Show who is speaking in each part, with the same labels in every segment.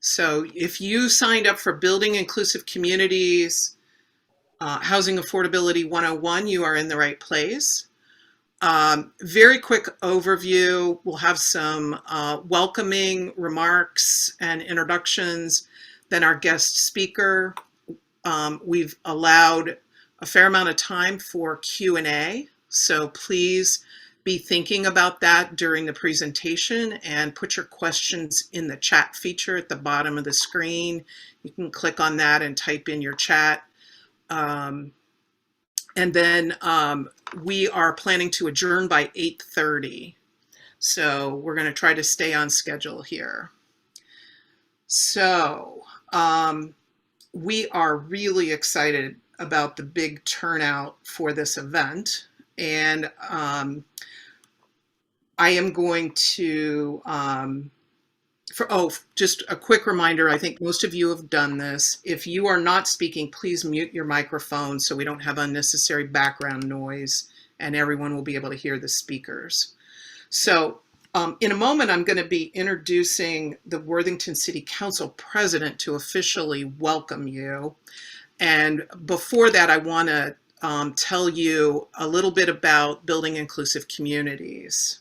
Speaker 1: So if you signed up for Building Inclusive Communities, Housing Affordability 101, you are in the right place. Very quick overview. We'll have some welcoming remarks and introductions. Then our guest speaker. We've allowed a fair amount of time for Q&A. So please be thinking about that during the presentation and put your questions in the chat feature at the bottom of the screen. You can click on that and type in your chat. And then we are planning to adjourn by 8:30. So we're going to try to stay on schedule here. So we are really excited about the big turnout for this event. And I am going to, just a quick reminder, I think most of you have done this. If you are not speaking, please mute your microphone so we don't have unnecessary background noise and everyone will be able to hear the speakers. So in a moment, I'm going to be introducing the Worthington City Council President to officially welcome you. And before that, I want to tell you a little bit about Building Inclusive Communities.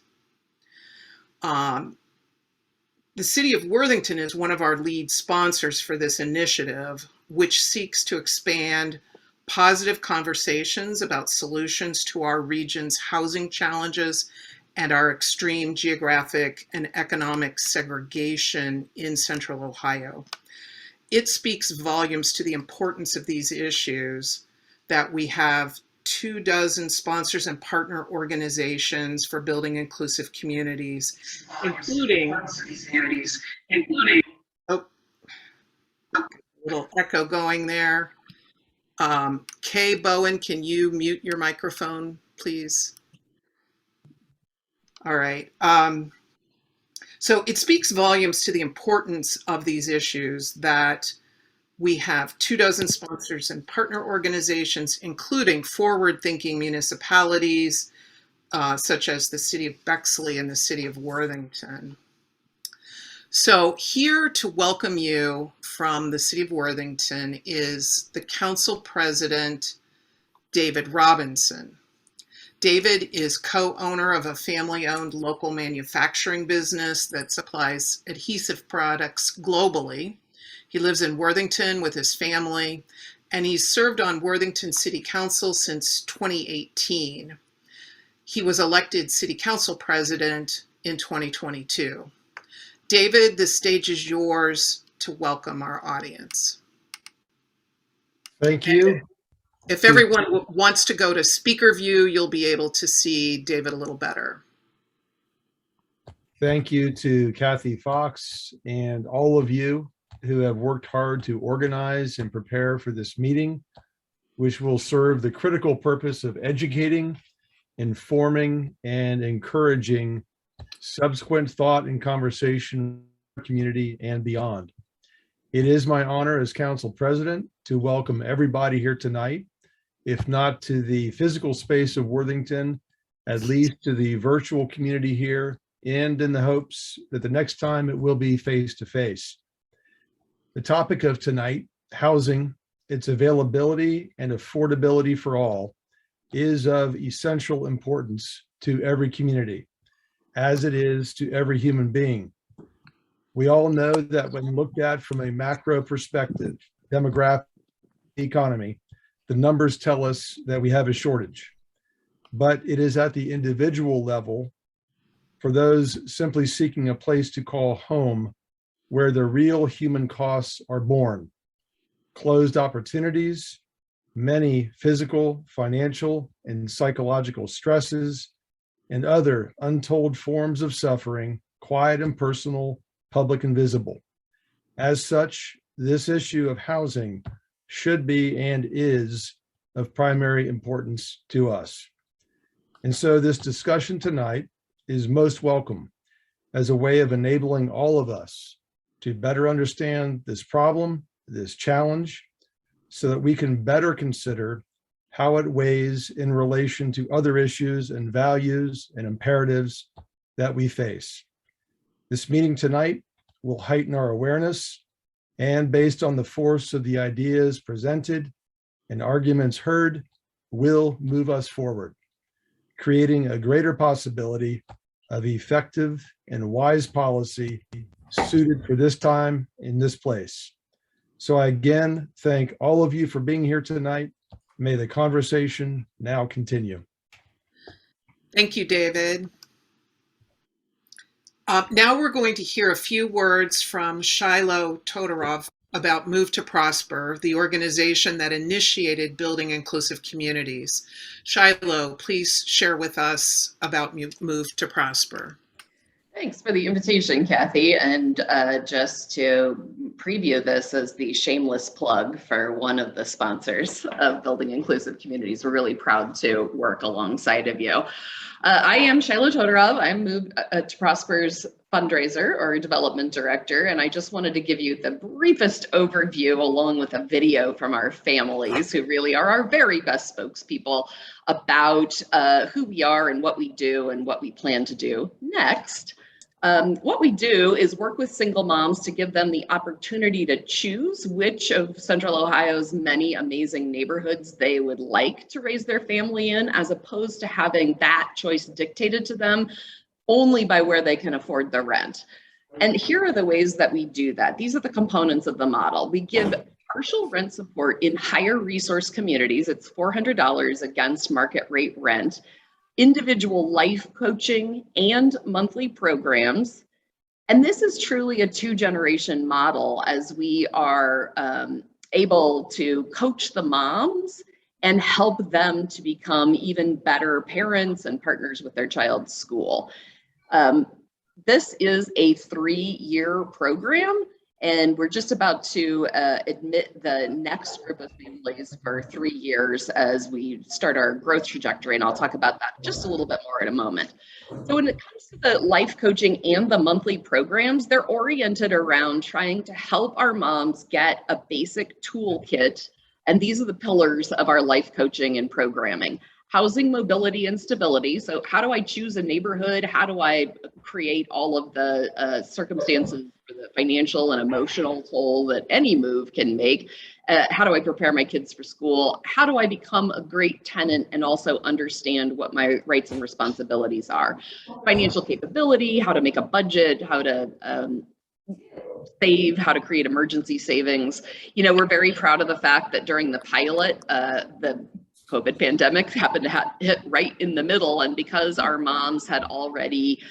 Speaker 1: The City of Worthington is one of our lead sponsors for this initiative, which seeks to expand positive conversations about solutions to our region's housing challenges and our extreme geographic and economic segregation in Central Ohio. It speaks volumes to the importance of these issues that we have 24 sponsors and partner organizations for Building Inclusive Communities, including oh, a little echo going there. Kay Bowen, can you mute your microphone, please? All right. So it speaks volumes to the importance of these issues that we have 24 sponsors and partner organizations, including forward-thinking municipalities, such as the City of Bexley and the City of Worthington. So here to welcome you from the City of Worthington is the Council President, David Robinson. David is co-owner of a family-owned local manufacturing business that supplies adhesive products globally. He lives in Worthington with his family, and he's served on Worthington City Council since 2018. He was elected City Council President in 2022. David, the stage is yours to welcome our audience.
Speaker 2: Thank you.
Speaker 1: If everyone wants to go to speaker view, you'll be able to see David a little better.
Speaker 2: Thank you to Kathy Fox and all of you who have worked hard to organize and prepare for this meeting, which will serve the critical purpose of educating, informing, and encouraging subsequent thought and conversation in the community and beyond. It is my honor as Council President to welcome everybody here tonight, if not to the physical space of Worthington, at least to the virtual community here, and in the hopes that the next time it will be face-to-face. The topic of tonight, housing, its availability and affordability for all, is of essential importance to every community, as it is to every human being. We all know that when looked at from a macro perspective, demographic, economy, the numbers tell us that we have a shortage. But it is at the individual level, for those simply seeking a place to call home, where the real human costs are born. Closed opportunities, many physical, financial, and psychological stresses, and other untold forms of suffering, quiet and personal, public and visible. As such, this issue of housing should be and is of primary importance to us. And so this discussion tonight is most welcome as a way of enabling all of us to better understand this problem, this challenge, so that we can better consider how it weighs in relation to other issues and values and imperatives that we face. This meeting tonight will heighten our awareness and based on the force of the ideas presented and arguments heard, will move us forward, creating a greater possibility of effective and wise policy suited for this time in this place. So I again thank all of you for being here tonight. May the conversation now continue.
Speaker 1: Thank you, David. Now we're going to hear a few words from Shiloh Todorov about Move to Prosper, the organization that initiated building inclusive communities. Shiloh, please share with us about Move to Prosper.
Speaker 3: Thanks for the invitation, Kathy. And just to preview this as the shameless plug for one of the sponsors of Building Inclusive Communities, we're really proud to work alongside of you. I am Shiloh Todorov. I'm Move to Prosper's fundraiser or development director, and I just wanted to give you the briefest overview along with a video from our families who really are our very best spokespeople about who we are and what we do and what we plan to do next. What we do is work with single moms to give them the opportunity to choose which of Central Ohio's many amazing neighborhoods they would like to raise their family in, as opposed to having that choice dictated to them only by where they can afford the rent. And here are the ways that we do that. These are the components of the model. We give partial rent support in higher resource communities. It's $400 against market rate rent, individual life coaching, and monthly programs. And this is truly a two-generation model as we are able to coach the moms and help them to become even better parents and partners with their child's school. This is a 3-year program, and we're just about to admit the next group of families for 3 years as we start our growth trajectory, and I'll talk about that just a little bit more in a moment. So when it comes to the life coaching and the monthly programs, they're oriented around trying to help our moms get a basic toolkit, and these are the pillars of our life coaching and programming. Housing, mobility, and stability. So how do I choose a neighborhood? How do I create all of the circumstances for the financial and emotional toll that any move can make? How do I prepare my kids for school? How do I become a great tenant and also understand what my rights and responsibilities are? Financial capability, how to make a budget, how to save, how to create emergency savings. You know, we're very proud of the fact that during the pilot, the COVID pandemic happened to hit right in the middle. And because our moms had already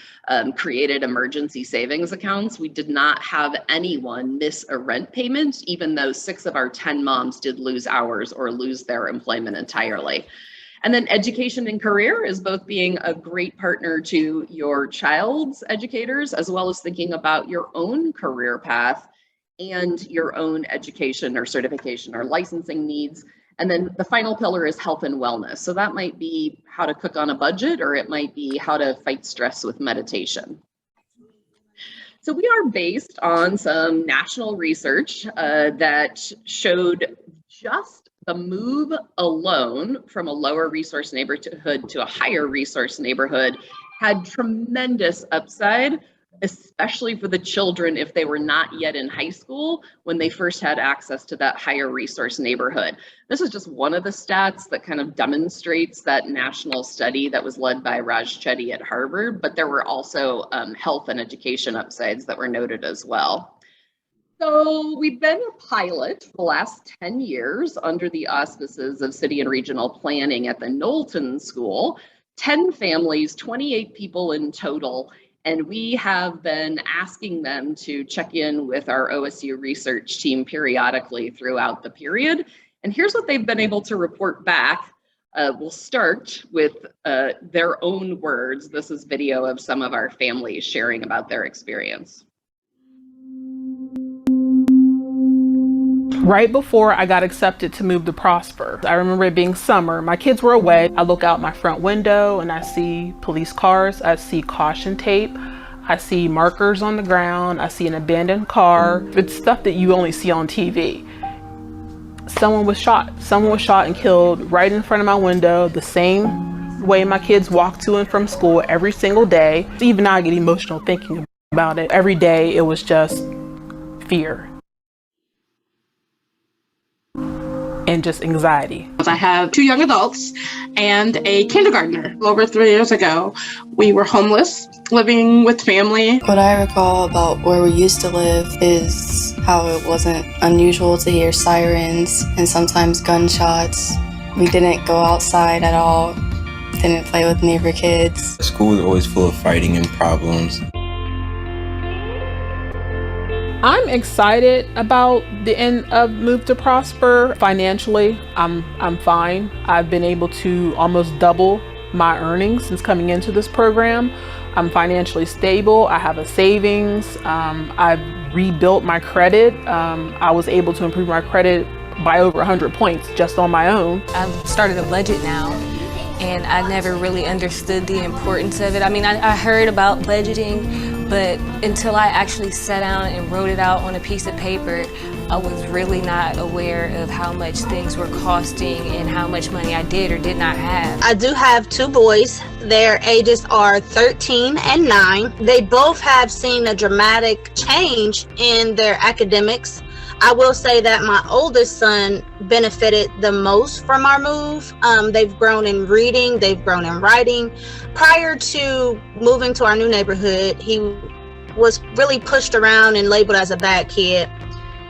Speaker 3: created emergency savings accounts, we did not have anyone miss a rent payment, even though 6 of our 10 moms did lose hours or lose their employment entirely. And then education and career is both being a great partner to your child's educators, as well as thinking about your own career path and your own education or certification or licensing needs. And then the final pillar is health and wellness. So that might be how to cook on a budget, or it might be how to fight stress with meditation. So we are based on some national research that showed just the move alone from a lower resource neighborhood to a higher resource neighborhood had tremendous upside, especially for the children if they were not yet in high school when they first had access to that higher resource neighborhood. This is just one of the stats that kind of demonstrates that national study that was led by Raj Chetty at Harvard, but there were also health and education upsides that were noted as well. So we've been a pilot for the last 10 years under the auspices of city and regional planning at the Knowlton School, 10 families, 28 people in total. And we have been asking them to check in with our OSU research team periodically throughout the period. And here's what they've been able to report back. We'll start with their own words. This is video of some of our families sharing about their experience.
Speaker 4: Right before I got accepted to Move to Prosper, I remember it being summer. My kids were away. I look out my front window and I see police cars. I see caution tape. I see markers on the ground. I see an abandoned car. It's stuff that you only see on TV. Someone was shot. Someone was shot and killed right in front of my window, the same way my kids walk to and from school every single day. Even now I get emotional thinking about it. Every day it was just fear. and just anxiety.
Speaker 5: I have 2 young adults and a kindergartner. Over 3 years ago, we were homeless, living with family.
Speaker 6: What I recall about where we used to live is how it wasn't unusual to hear sirens and sometimes gunshots. We didn't go outside at all, didn't play with neighbor kids.
Speaker 7: School was always full of fighting and problems.
Speaker 4: I'm excited about the end of Move to Prosper. Financially, I'm fine. I've been able to almost double my earnings since coming into this program. I'm financially stable. I have a savings. I've rebuilt my credit. I was able to improve my credit by over 100 points just on my own.
Speaker 8: I've started a budget now, and I never really understood the importance of it. I mean, I heard about budgeting, but until I actually sat down and wrote it out on a piece of paper, I was really not aware of how much things were costing and how much money I did or did not have.
Speaker 9: I do have 2 boys. Their ages are 13 and 9. They both have seen a dramatic change in their academics. I will say that my oldest son benefited the most from our move. They've grown in reading, they've grown in writing. Prior to moving to our new neighborhood, he was really pushed around and labeled as a bad kid.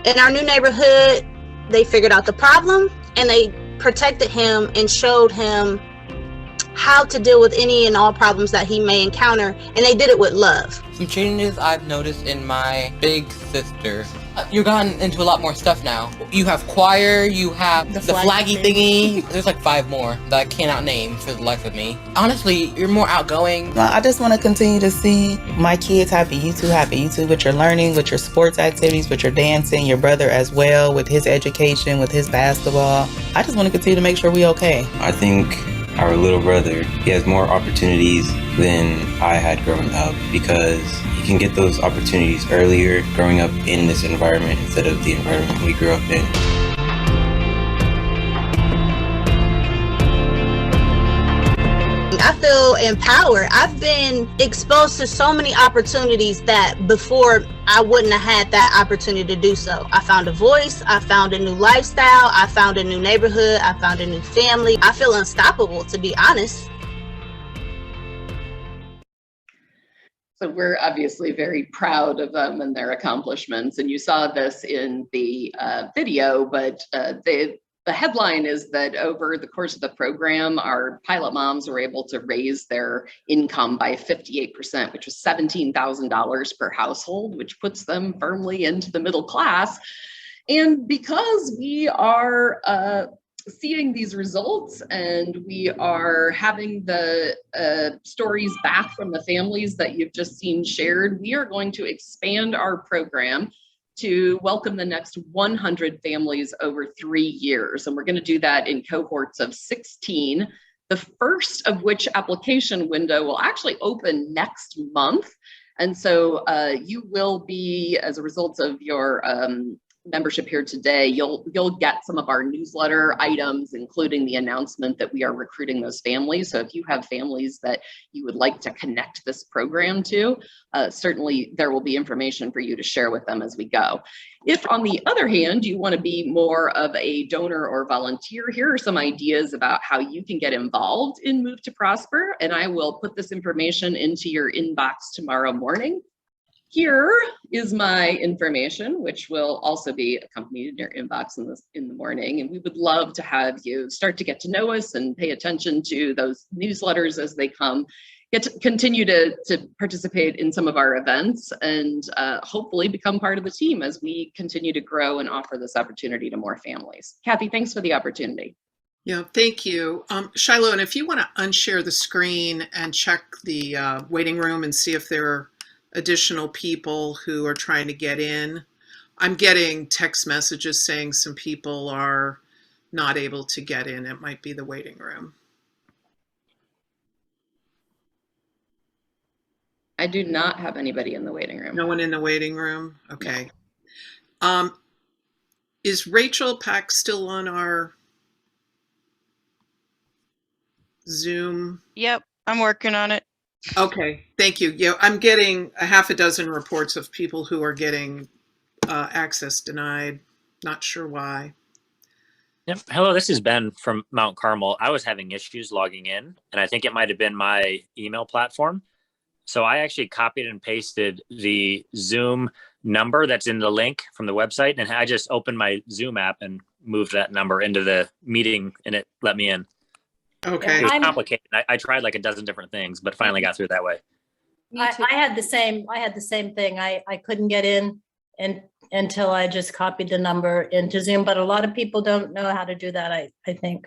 Speaker 9: In our new neighborhood, they figured out the problem and they protected him and showed him how to deal with any and all problems that he may encounter, and they did it with love.
Speaker 10: Some changes I've noticed in my big sister. You've gotten into a lot more stuff now. You have choir, you have the flaggy thingy. There's like 5 more that I cannot name for the life of me. Honestly, you're more outgoing.
Speaker 11: I just want to continue to see my kids happy. You too with your learning, with your sports activities, with your dancing, your brother as well, with his education, with his basketball. I just want to continue to make sure we're okay.
Speaker 7: I think our little brother, he has more opportunities than I had growing up because he can get those opportunities earlier growing up in this environment instead of the environment we grew up in.
Speaker 9: I feel empowered. I've been exposed to so many opportunities that before I wouldn't have had that opportunity to do so. I found a voice, I found a new lifestyle, I found a new neighborhood, I found a new family. I feel unstoppable, to be honest.
Speaker 3: So we're obviously very proud of them and their accomplishments. And you saw this in the video, but the headline is that over the course of the program, our pilot moms were able to raise their income by 58%, which was $17,000 per household, which puts them firmly into the middle class. And because we are seeing these results and we are having the stories back from the families that you've just seen shared, we are going to expand our program to welcome the next 100 families over 3 years. And we're going to do that in cohorts of 16, the first of which application window will actually open next month. And so you will be, as a result of your membership here today, you'll get some of our newsletter items, including the announcement that we are recruiting those families. So if you have families that you would like to connect this program to, certainly there will be information for you to share with them as we go. If, on the other hand, you want to be more of a donor or volunteer, here are some ideas about how you can get involved in Move to Prosper, and I will put this information into your inbox tomorrow morning. Here is my information, which will also be accompanied in your inbox in the morning. And we would love to have you start to get to know us and pay attention to those newsletters as they come. Get to continue to participate in some of our events and hopefully become part of the team as we continue to grow and offer this opportunity to more families. Kathy, thanks for the opportunity.
Speaker 1: Yeah, thank you. Shiloh, and if you want to unshare the screen and check the waiting room and see if there are additional people who are trying to get in. I'm getting text messages saying some people are not able to get in. It might be the waiting room.
Speaker 3: I do not have anybody in the waiting room.
Speaker 1: No one in the waiting room? Okay. No. Is Rachel Pack still on our Zoom?
Speaker 12: Yep, I'm working on it.
Speaker 1: Okay, thank you. Yeah, I'm getting a half a dozen reports of people who are getting access denied. Not sure why.
Speaker 13: Yep. Hello, this is Ben from Mount Carmel. I was having issues logging in, and I think it might have been my email platform. So I actually copied and pasted the Zoom number that's in the link from the website, and I just opened my Zoom app and moved that number into the meeting, and it let me in.
Speaker 1: Okay.
Speaker 13: It was complicated. I tried like a dozen different things, but finally got through that way.
Speaker 14: I had the same thing. I couldn't get in until I just copied the number into Zoom, but a lot of people don't know how to do that, I think.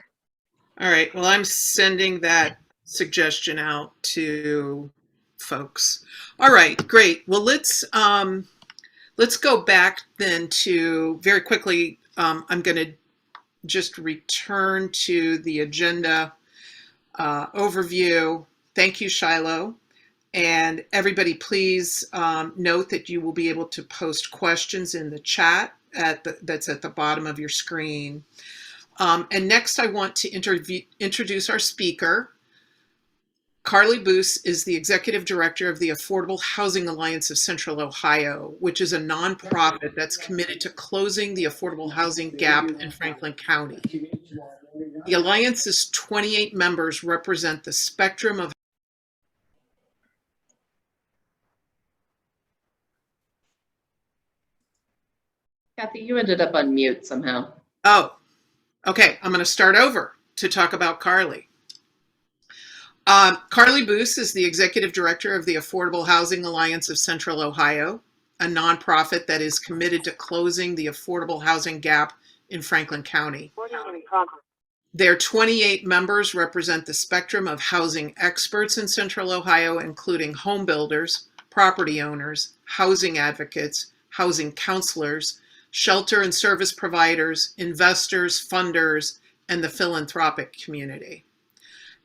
Speaker 1: All right. Well, I'm sending that suggestion out to folks. All right, great. Well, let's go back then to very quickly. I'm going to just return to the agenda overview. Thank you, Shiloh. And everybody, please note that you will be able to post questions in the chat that's at the bottom of your screen. And next, I want to introduce our speaker. Carlie Boos is the Executive Director of the Affordable Housing Alliance of Central Ohio, which is a nonprofit that's committed to closing the affordable housing gap in Franklin County. The Alliance's 28 members represent the spectrum of
Speaker 3: Kathy, you ended up on mute somehow.
Speaker 1: Oh, okay. I'm going to start over to talk about Carlie. Carlie Boos is the Executive Director of the Affordable Housing Alliance of Central Ohio, a nonprofit that is committed to closing the affordable housing gap in Franklin County. Their 28 members represent the spectrum of housing experts in Central Ohio, including home builders, property owners, housing advocates, housing counselors, shelter and service providers, investors, funders, and the philanthropic community.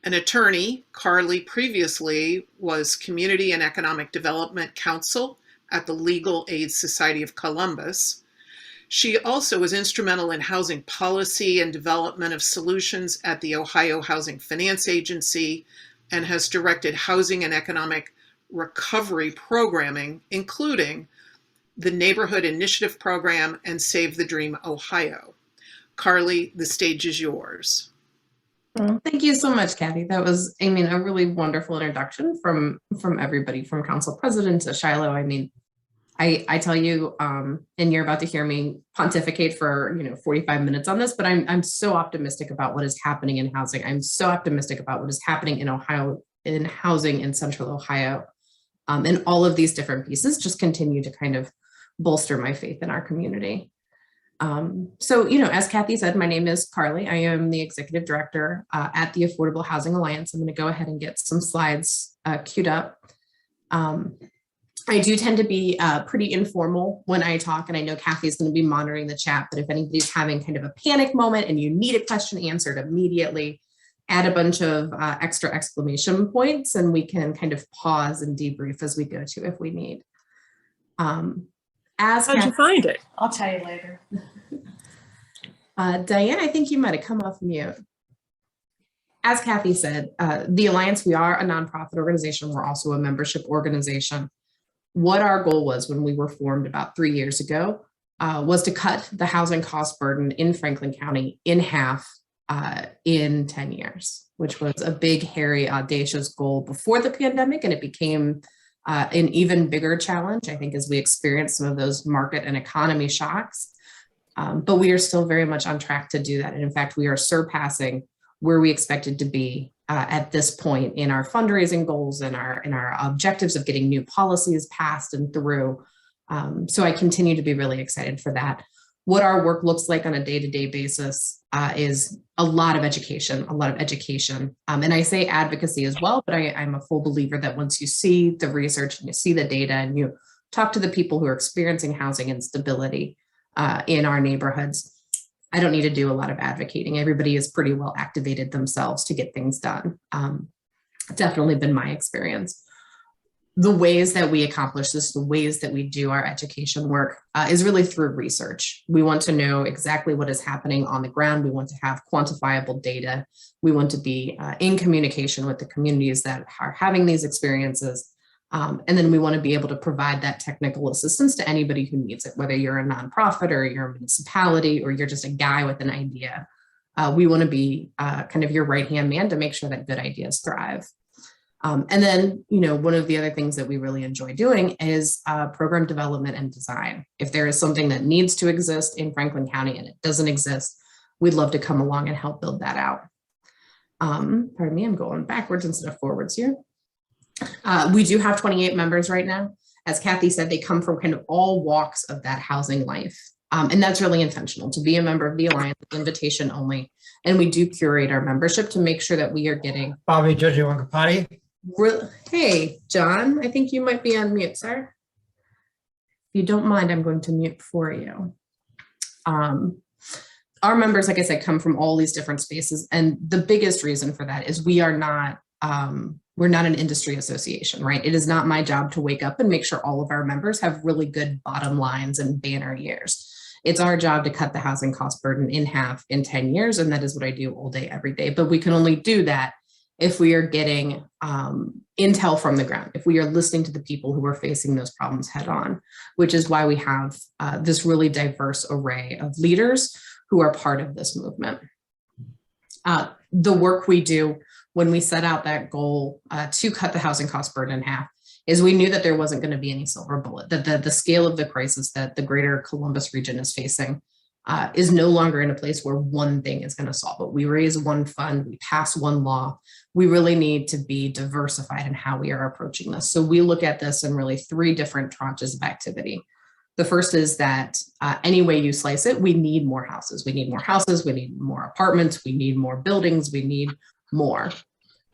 Speaker 1: An attorney, Carlie previously was Community and Economic Development Counsel at the Legal Aid Society of Columbus. She also was instrumental in housing policy and development of solutions at the Ohio Housing Finance Agency and has directed housing and economic recovery programming, including the Neighborhood Initiative Program and Save the Dream Ohio. Carlie, the stage is yours.
Speaker 15: Thank you so much, Kathy. That was, a really wonderful introduction from everybody, from Council President to Shiloh. I tell you, and you're about to hear me pontificate for 45 minutes on this, but I'm so optimistic about what is happening in housing. I'm so optimistic about what is happening in Ohio, in housing in Central Ohio, and all of these different pieces just continue to kind of bolster my faith in our community. So, as Kathy said, my name is Carlie. I am the Executive Director at the Affordable Housing Alliance. I'm going to go ahead and get some slides queued up. I do tend to be pretty informal when I talk, and I know Kathy's going to be monitoring the chat, but if anybody's having kind of a panic moment and you need a question answered immediately, add a bunch of extra exclamation points and we can kind of pause and debrief as we go to if we need. How'd you find it?
Speaker 14: I'll tell you later.
Speaker 15: Diane, I think you might have come off mute. As Kathy said, the Alliance, we are a nonprofit organization. We're also a membership organization. What our goal was when we were formed about 3 years ago was to cut the housing cost burden in Franklin County in half in 10 years, which was a big, hairy, audacious goal before the pandemic, and it became an even bigger challenge, I think, as we experienced some of those market and economy shocks. But we are still very much on track to do that. And in fact, we are surpassing where we expected to be at this point in our fundraising goals and our objectives of getting new policies passed and through. So I continue to be really excited for that. What our work looks like on a day-to-day basis is a lot of education. And I say advocacy as well, but I'm a full believer that once you see the research and you see the data and you talk to the people who are experiencing housing instability in our neighborhoods, I don't need to do a lot of advocating. Everybody is pretty well activated themselves to get things done. Definitely been my experience. The ways that we accomplish this, the ways that we do our education work is really through research. We want to know exactly what is happening on the ground. We want to have quantifiable data. We want to be in communication with the communities that are having these experiences. And then we want to be able to provide that technical assistance to anybody who needs it, whether you're a nonprofit or you're a municipality or you're just a guy with an idea. We want to be kind of your right-hand man to make sure that good ideas thrive. And then, one of the other things that we really enjoy doing is program development and design. If there is something that needs to exist in Franklin County and it doesn't exist, we'd love to come along and help build that out. Pardon me, I'm going backwards instead of forwards here. We do have 28 members right now. As Kathy said, they come from kind of all walks of that housing life. And that's really intentional. To be a member of the Alliance, invitation only. And we do curate our membership to make sure that we are getting.
Speaker 16: Bobby, Joji Wankapati.
Speaker 15: Hey, John, I think you might be on mute, sir. If you don't mind, I'm going to mute for you. Our members, like I said, come from all these different spaces. And the biggest reason for that is we're not an industry association, right? It is not my job to wake up and make sure all of our members have really good bottom lines and banner years. It's our job to cut the housing cost burden in half in 10 years. And that is what I do all day, every day. But we can only do that if we are getting intel from the ground, if we are listening to the people who are facing those problems head on, which is why we have this really diverse array of leaders who are part of this movement. The work we do when we set out that goal to cut the housing cost burden in half is we knew that there wasn't going to be any silver bullet, that the scale of the crisis that the greater Columbus region is facing is no longer in a place where one thing is going to solve it. We raise one fund, we pass one law. We really need to be diversified in how we are approaching this. So we look at this in really 3 different tranches of activity. The first is that any way you slice it, we need more houses. We need more houses, we need more apartments, we need more buildings, we need more.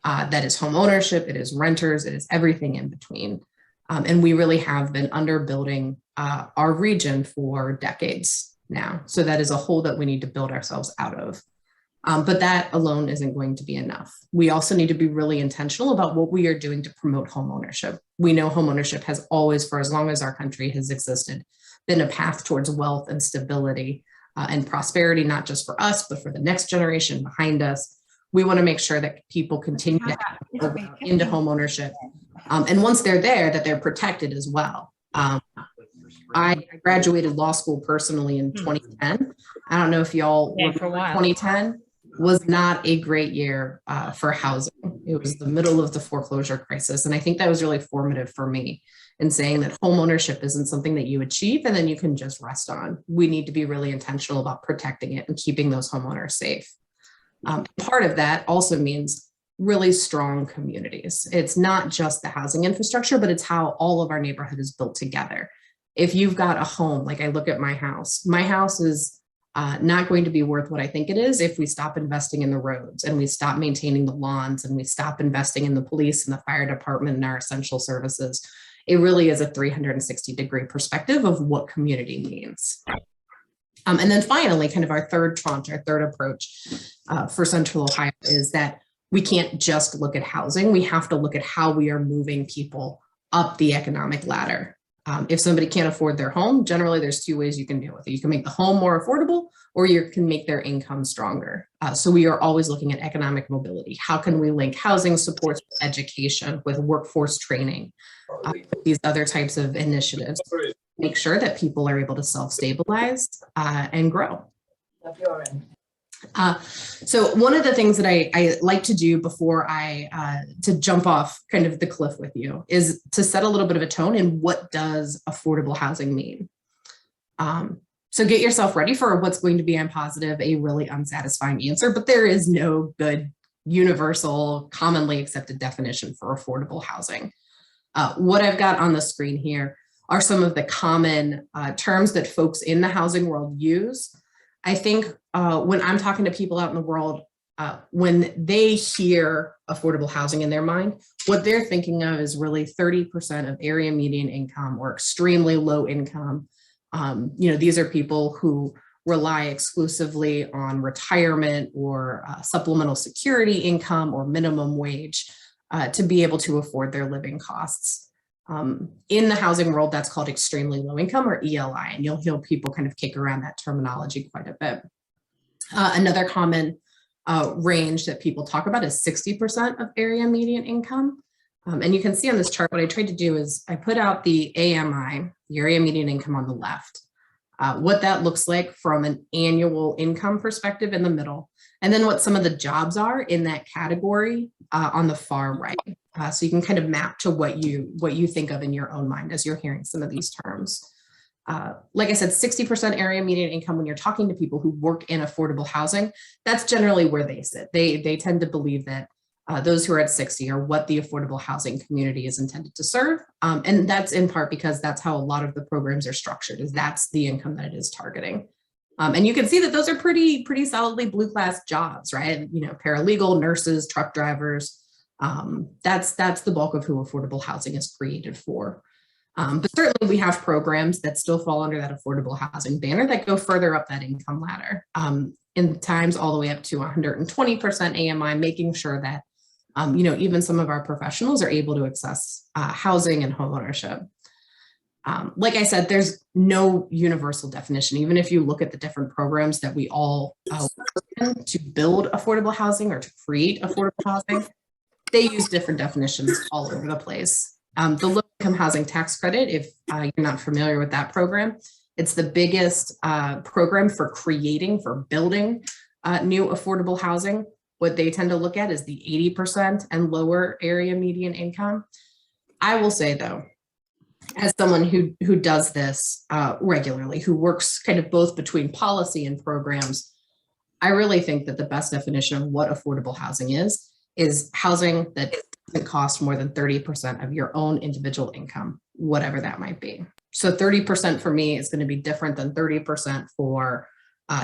Speaker 15: That is home ownership, it is renters, it is everything in between. And we really have been underbuilding our region for decades now. So that is a hole that we need to build ourselves out of. But that alone isn't going to be enough. We also need to be really intentional about what we are doing to promote home ownership. We know home ownership has always, for as long as our country has existed, been a path towards wealth and stability and prosperity, not just for us, but for the next generation behind us. We want to make sure that people continue to go into home ownership. And once they're there, that they're protected as well. I graduated law school personally in 2010. I don't know if y'all remember 2010 was not a great year for housing. It was the middle of the foreclosure crisis. And I think that was really formative for me in saying that home ownership isn't something that you achieve and then you can just rest on. We need to be really intentional about protecting it and keeping those homeowners safe. Part of that also means really strong communities. It's not just the housing infrastructure, but it's how all of our neighborhood is built together. If you've got a home, like I look at my house is not going to be worth what I think it is if we stop investing in the roads and we stop maintaining the lawns and we stop investing in the police and the fire department and our essential services. It really is a 360-degree perspective of what community means. And then finally, kind of our third tranche, our third approach for Central Ohio is that we can't just look at housing. We have to look at how we are moving people up the economic ladder. If somebody can't afford their home, generally there's 2 ways you can deal with it. You can make the home more affordable or you can make their income stronger. So we are always looking at economic mobility. How can we link housing supports with education, with workforce training, these other types of initiatives, make sure that people are able to self-stabilize and grow. So one of the things that I like to do before to jump off kind of the cliff with you is to set a little bit of a tone in what does affordable housing mean. So get yourself ready for what's going to be, I'm positive, a really unsatisfying answer, but there is no good universal commonly accepted definition for affordable housing. What I've got on the screen here are some of the common terms that folks in the housing world use. I think when I'm talking to people out in the world, when they hear affordable housing in their mind, what they're thinking of is really 30% of area median income or extremely low income. These are people who rely exclusively on retirement or supplemental security income or minimum wage to be able to afford their living costs. In the housing world, that's called extremely low income or ELI, and you'll hear people kind of kick around that terminology quite a bit. Another common range that people talk about is 60% of area median income. And you can see on this chart, what I tried to do is I put out the AMI, the area median income on the left, what that looks like from an annual income perspective in the middle, and then what some of the jobs are in that category on the far right. So you can kind of map to what you think of in your own mind as you're hearing some of these terms. Like I said, 60% area median income, when you're talking to people who work in affordable housing, that's generally where they sit. They tend to believe that those who are at 60 are what the affordable housing community is intended to serve. And that's in part because that's how a lot of the programs are structured, is that's the income that it is targeting. And you can see that those are pretty solidly blue class jobs, right? You know, paralegal, nurses, truck drivers. That's the bulk of who affordable housing is created for. But certainly we have programs that still fall under that affordable housing banner that go further up that income ladder, in times all the way up to 120% AMI, making sure that, you know, even some of our professionals are able to access housing and home ownership. Like I said, there's no universal definition. Even if you look at the different programs that we all work in to build affordable housing or to create affordable housing, they use different definitions all over the place. The low-income housing tax credit, if you're not familiar with that program, it's the biggest program for building new affordable housing. What they tend to look at is the 80% and lower area median income. I will say though, as someone who does this regularly, who works kind of both between policy and programs, I really think that the best definition of what affordable housing is housing that doesn't cost more than 30% of your own individual income, whatever that might be. So 30% for me is going to be different than 30% for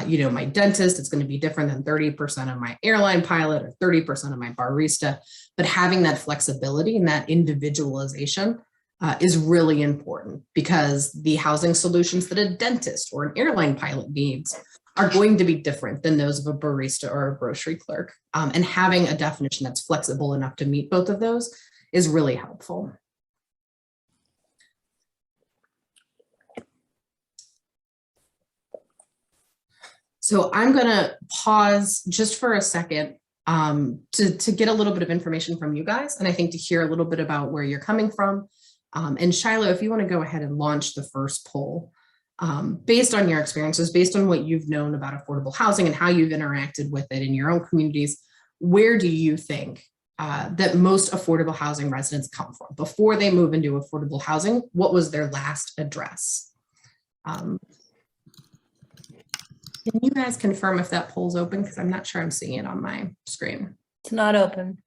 Speaker 15: you know, my dentist. It's going to be different than 30% of my airline pilot or 30% of my barista. But having that flexibility and that individualization is really important, because the housing solutions that a dentist or an airline pilot needs are going to be different than those of a barista or a grocery clerk. And having a definition that's flexible enough to meet both of those is really helpful. So I'm going to pause just for a second to get a little bit of information from you guys, and I think to hear a little bit about where you're coming from. And Shiloh, if you want to go ahead and launch the first poll. Based on your experiences, based on what you've known about affordable housing and how you've interacted with it in your own communities, where do you think that most affordable housing residents come from? Before they move into affordable housing, what was their last address? Can you guys confirm if that poll's open? Because I'm not sure I'm seeing it on my screen.
Speaker 14: It's not open.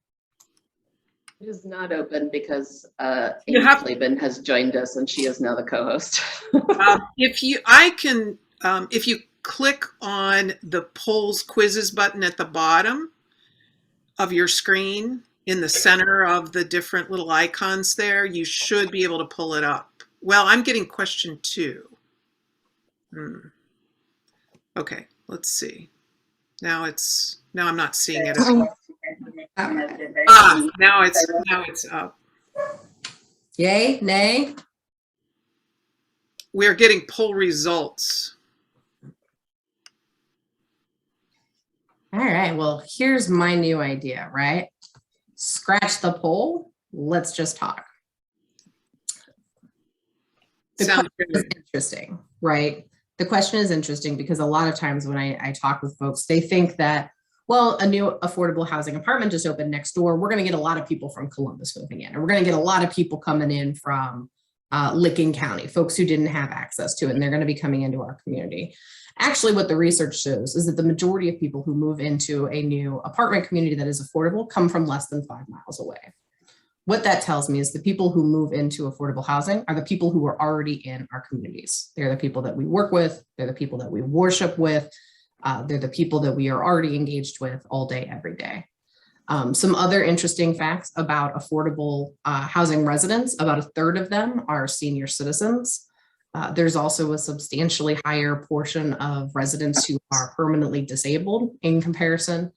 Speaker 3: It is not open because Amy Flaben has joined us and she is now the co-host.
Speaker 1: If you click on the polls quizzes button at the bottom of your screen in the center of the different little icons there, you should be able to pull it up. Well, I'm getting question 2. Okay, let's see. Now I'm not seeing it. Now it's up.
Speaker 15: Yay, nay?
Speaker 1: We're getting poll results.
Speaker 15: All right, well, here's my new idea, right? Scratch the poll, let's just talk. The question is interesting, right? The question is interesting because a lot of times when I talk with folks, they think that, well, a new affordable housing apartment just opened next door. We're going to get a lot of people from Columbus moving in, and we're going to get a lot of people coming in from Licking County, folks who didn't have access to it, and they're going to be coming into our community. Actually, what the research shows is that the majority of people who move into a new apartment community that is affordable come from less than 5 miles away. What that tells me is the people who move into affordable housing are the people who are already in our communities. They're the people that we work with. They're the people that we worship with. They're the people that we are already engaged with all day, every day. Some other interesting facts about affordable housing residents: about 1/3 of them are senior citizens. There's also a substantially higher portion of residents who are permanently disabled in comparison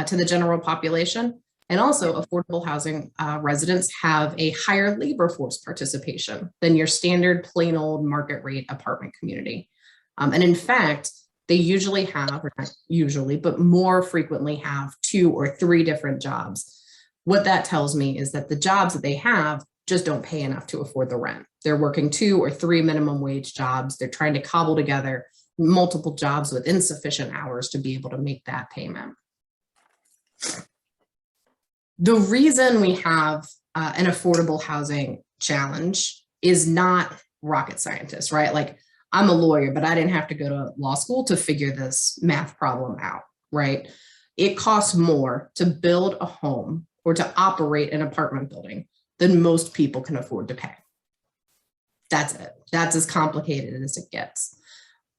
Speaker 15: to the general population. And also affordable housing residents have a higher labor force participation than your standard plain old market rate apartment community. And in fact, they usually have, or not usually, but more frequently have 2 or 3 different jobs. What that tells me is that the jobs that they have just don't pay enough to afford the rent. They're working 2 or 3 minimum wage jobs. They're trying to cobble together multiple jobs with insufficient hours to be able to make that payment. The reason we have an affordable housing challenge is not rocket scientists, right? Like, I'm a lawyer, but I didn't have to go to law school to figure this math problem out, right? It costs more to build a home or to operate an apartment building than most people can afford to pay. That's it. That's as complicated as it gets.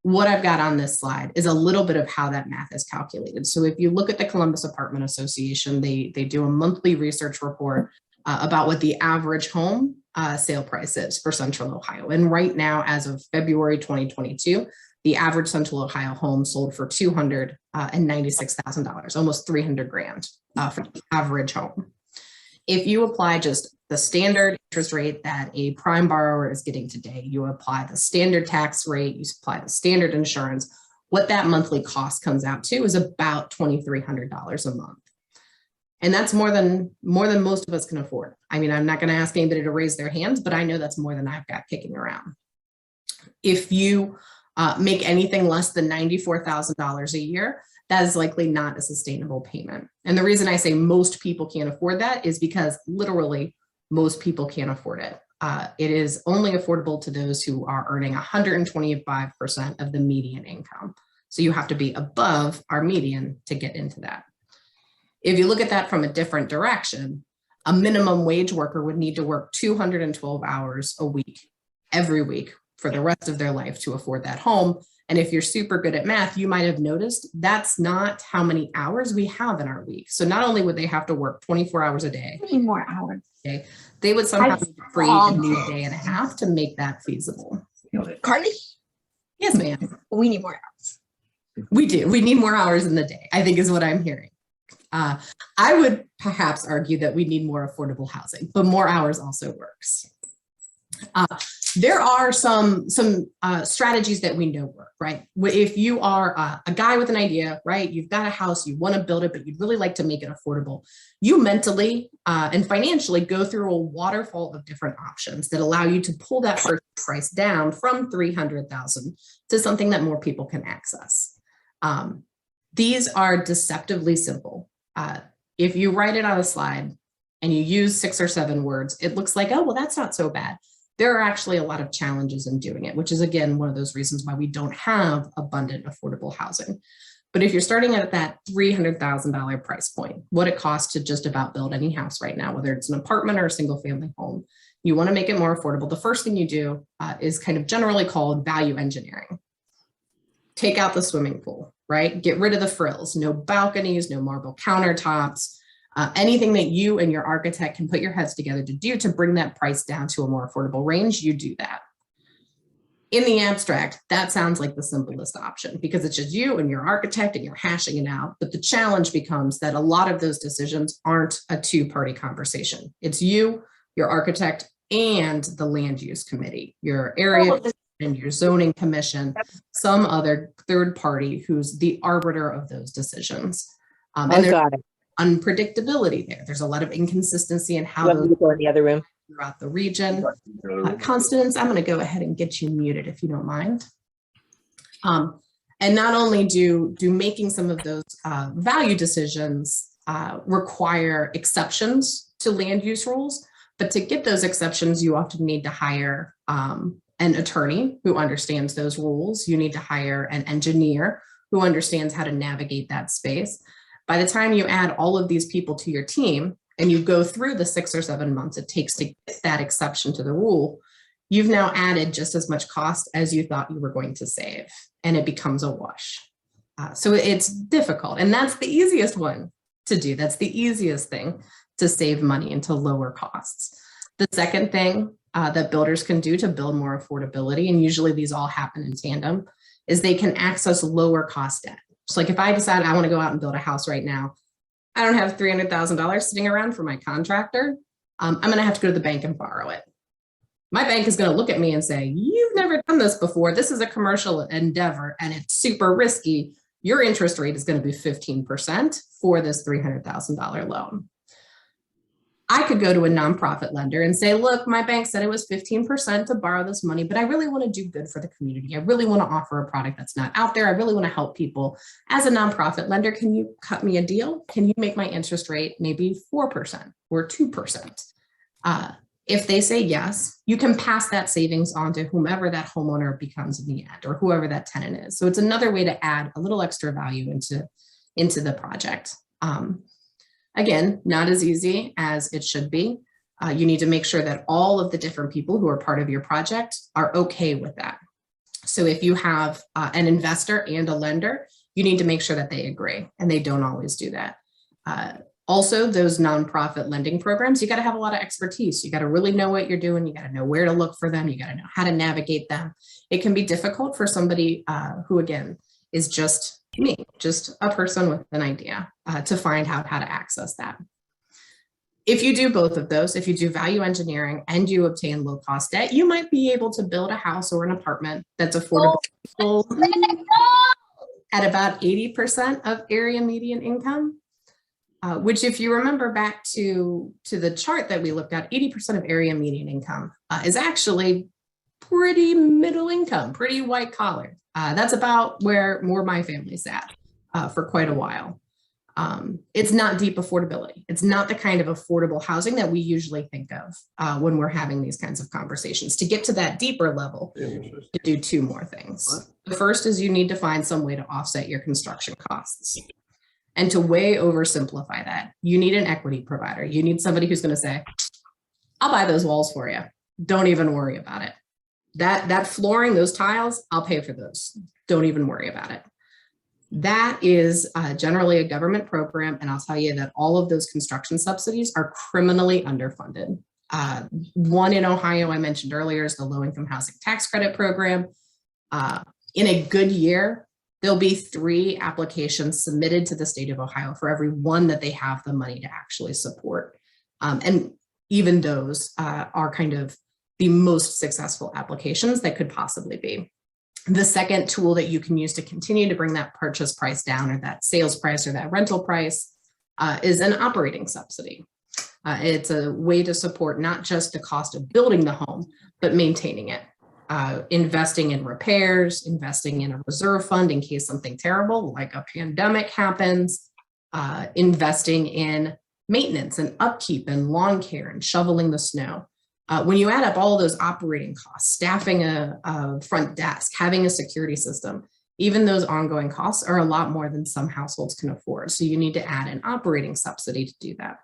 Speaker 15: What I've got on this slide is a little bit of how that math is calculated. So if you look at the Columbus Apartment Association, they do a monthly research report about what the average home sale price is for Central Ohio. And right now, as of February 2022, the average Central Ohio home sold for $296,000, almost 300 grand for the average home. If you apply just the standard interest rate that a prime borrower is getting today, you apply the standard tax rate, you apply the standard insurance, what that monthly cost comes out to is about $2,300 a month. And that's more than most of us can afford. I mean, I'm not going to ask anybody to raise their hands, but I know that's more than I've got kicking around. If you make anything less than $94,000 a year, that is likely not a sustainable payment. And the reason I say most people can't afford that is because literally most people can't afford it. It is only affordable to those who are earning 125% of the median income. So you have to be above our median to get into that. If you look at that from a different direction, a minimum wage worker would need to work 212 hours a week, every week for the rest of their life to afford that home. And if you're super good at math, you might have noticed that's not how many hours we have in our week. So not only would they have to work 24 hours a day,
Speaker 16: more hours.
Speaker 15: Okay, they would somehow create a new day and a half to make that feasible.
Speaker 16: Carlie?
Speaker 15: Yes, ma'am.
Speaker 16: We need more hours.
Speaker 15: We do. We need more hours in the day, I think is what I'm hearing. I would perhaps argue that we need more affordable housing, but more hours also works. There are some strategies that we know work, right? If you are a guy with an idea, right? You've got a house, you want to build it, but you'd really like to make it affordable. You mentally and financially go through a waterfall of different options that allow you to pull that purchase price down from $300,000 to something that more people can access. These are deceptively simple. If you write it on a slide and you use 6 or 7 words, it looks like, oh, well, that's not so bad. There are actually a lot of challenges in doing it, which is, again, one of those reasons why we don't have abundant affordable housing. But if you're starting at that $300,000 price point, what it costs to just about build any house right now, whether it's an apartment or a single family home, you want to make it more affordable. The first thing you do is kind of generally called value engineering. Take out the swimming pool, right? Get rid of the frills, no balconies, no marble countertops, anything that you and your architect can put your heads together to do to bring that price down to a more affordable range, you do that. In the abstract, that sounds like the simplest option because it's just you and your architect and you're hashing it out. But the challenge becomes that a lot of those decisions aren't a two-party conversation. It's you, your architect, and the land use committee, your area and your zoning commission, some other third party who's the arbiter of those decisions. And there's unpredictability there. There's a lot of inconsistency in how those
Speaker 16: go in the other room
Speaker 15: throughout the region. Constance, I'm going to go ahead and get you muted if you don't mind. And not only do making some of those value decisions require exceptions to land use rules, but to get those exceptions, you often need to hire an attorney who understands those rules. You need to hire an engineer who understands how to navigate that space. By the time you add all of these people to your team and you go through the 6 or 7 months it takes to get that exception to the rule, you've now added just as much cost as you thought you were going to save, and it becomes a wash. So it's difficult, and that's the easiest one to do. That's the easiest thing to save money and to lower costs. The second thing that builders can do to build more affordability, and usually these all happen in tandem, is they can access lower cost debt. So like if I decide I want to go out and build a house right now, I don't have $300,000 sitting around for my contractor. I'm going to have to go to the bank and borrow it. My bank is going to look at me and say, you've never done this before. This is a commercial endeavor and it's super risky. Your interest rate is going to be 15% for this $300,000 loan. I could go to a nonprofit lender and say, look, my bank said it was 15% to borrow this money, but I really want to do good for the community. I really want to offer a product that's not out there. I really want to help people. As a nonprofit lender, can you cut me a deal? Can you make my interest rate maybe 4% or 2%? If they say yes, you can pass that savings on to whomever that homeowner becomes in the end, or whoever that tenant is. So it's another way to add a little extra value into the project. Again, not as easy as it should be. You need to make sure that all of the different people who are part of your project are okay with that. So if you have an investor and a lender, you need to make sure that they agree, and they don't always do that. Also, those nonprofit lending programs, you got to have a lot of expertise. You got to really know what you're doing. You got to know where to look for them. You got to know how to navigate them. It can be difficult for somebody who, again, is just me, just a person with an idea, to find out how to access that. If you do both of those, if you do value engineering and you obtain low cost debt, you might be able to build a house or an apartment that's affordable at about 80% of area median income. Which, if you remember back to the chart that we looked at, 80% of area median income is actually pretty middle income, pretty white collar. That's about where more of my family's at for quite a while. It's not deep affordability. It's not the kind of affordable housing that we usually think of when we're having these kinds of conversations. To get to that deeper level, to do two more things. The first is you need to find some way to offset your construction costs. And to way oversimplify that, you need an equity provider. You need somebody who's going to say, I'll buy those walls for you. Don't even worry about it. That flooring, those tiles, I'll pay for those. Don't even worry about it. That is generally a government program. And I'll tell you that all of those construction subsidies are criminally underfunded. One in Ohio I mentioned earlier is the low-income housing tax credit program. In a good year, there'll be 3 applications submitted to the state of Ohio for every one that they have the money to actually support. And even those are kind of the most successful applications that could possibly be. The second tool that you can use to continue to bring that purchase price down, or that sales price, or that rental price, is an operating subsidy. It's a way to support not just the cost of building the home, but maintaining it. Investing in repairs, investing in a reserve fund in case something terrible like a pandemic happens, investing in maintenance and upkeep and lawn care and shoveling the snow. When you add up all of those operating costs, staffing a front desk, having a security system, even those ongoing costs are a lot more than some households can afford. So you need to add an operating subsidy to do that.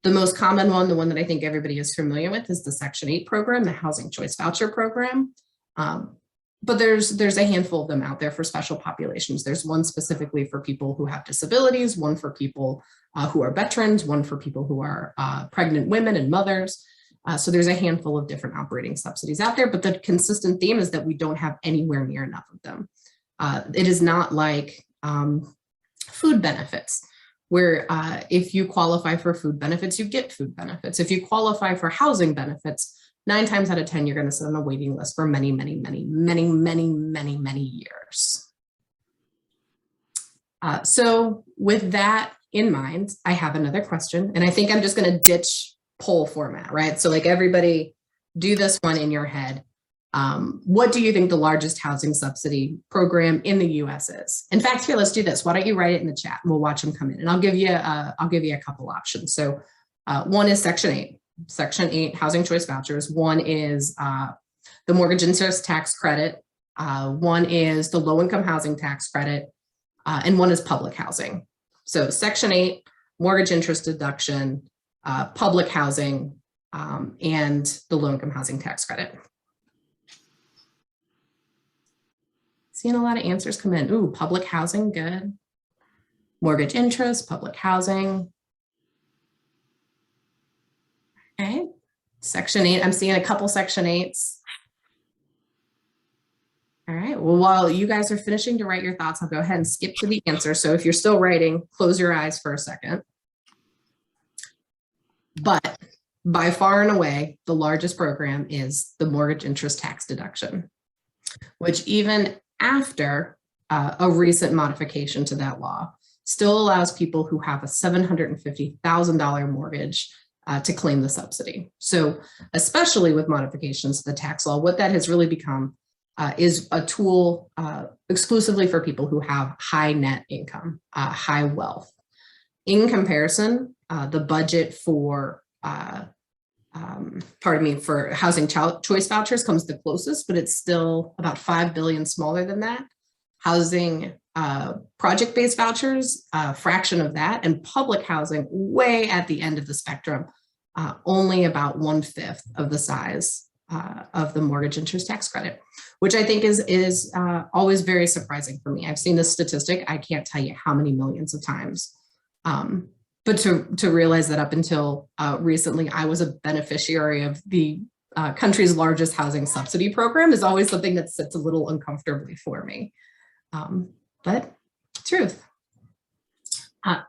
Speaker 15: The most common one, the one that I think everybody is familiar with, is the Section 8 program, the Housing Choice Voucher Program. But there's a handful of them out there for special populations. There's one specifically for people who have disabilities, one for people who are veterans, one for people who are pregnant women and mothers. So there's a handful of different operating subsidies out there, but the consistent theme is that we don't have anywhere near enough of them. It is not like food benefits, where if you qualify for food benefits, you get food benefits. If you qualify for housing benefits, 9 times out of 10, you're going to sit on a waiting list for many, many, many, many, many, many, many years. So with that in mind, I have another question, and I think I'm just going to ditch poll format, right? So like, everybody do this one in your head. What do you think the largest housing subsidy program in the US is? In fact, here, let's do this. Why don't you write it in the chat and we'll watch them come in, and I'll give you a couple options. So one is Section 8. Section 8 housing choice vouchers. One is the mortgage interest tax credit. One is the low income housing tax credit. And one is public housing. So Section 8, mortgage interest deduction, public housing, and the low income housing tax credit. Seeing a lot of answers come in. Ooh, public housing, good. Mortgage interest, public housing. Okay, Section 8, I'm seeing a couple Section 8s. All right, well, while you guys are finishing to write your thoughts, I'll go ahead and skip to the answer. So if you're still writing, close your eyes for a second. But by far and away, the largest program is the mortgage interest tax deduction, which even after a recent modification to that law, still allows people who have a $750,000 mortgage to claim the subsidy. So especially with modifications to the tax law, what that has really become is a tool exclusively for people who have high net income, high wealth. In comparison, the budget for for housing choice vouchers comes the closest, but it's still about $5 billion smaller than that. Housing project-based vouchers, a fraction of that, and public housing way at the end of the spectrum, only about 1/5 of the size of the mortgage interest tax credit, which I think is always very surprising for me. I've seen this statistic, I can't tell you how many millions of times. But to realize that up until recently, I was a beneficiary of the country's largest housing subsidy program is always something that sits a little uncomfortably for me. But truth.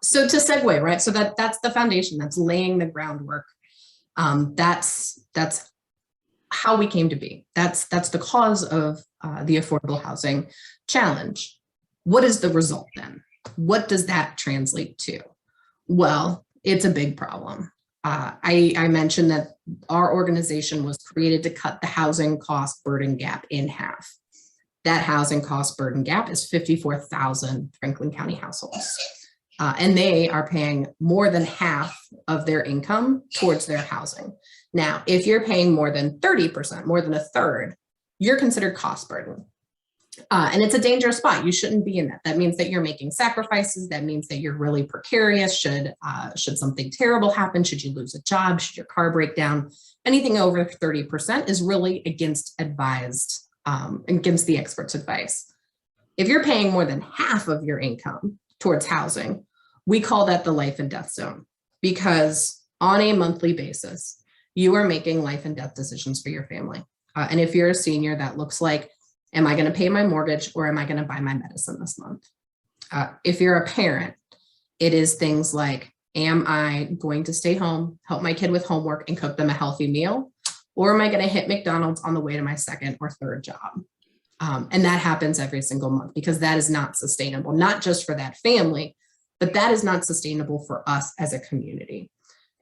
Speaker 15: So to segue, right? So that's the foundation, that's laying the groundwork. That's how we came to be. That's the cause of the affordable housing challenge. What is the result then? What does that translate to? Well, it's a big problem. I mentioned that our organization was created to cut the housing cost burden gap in half. That housing cost burden gap is 54,000 Franklin County households. And they are paying more than half of their income towards their housing. Now, if you're paying more than 30%, more than a third, you're considered cost burden. And it's a dangerous spot. You shouldn't be in that. That means that you're making sacrifices. That means that you're really precarious. Should something terrible happen, should you lose a job, should your car break down, anything over 30% is really against the experts' advice. If you're paying more than half of your income towards housing, we call that the life and death zone, because on a monthly basis, you are making life and death decisions for your family. And if you're a senior, that looks like, am I going to pay my mortgage or am I going to buy my medicine this month? If you're a parent, it is things like, am I going to stay home, help my kid with homework and cook them a healthy meal? Or am I going to hit McDonald's on the way to my second or third job? And that happens every single month because that is not sustainable, not just for that family, but that is not sustainable for us as a community.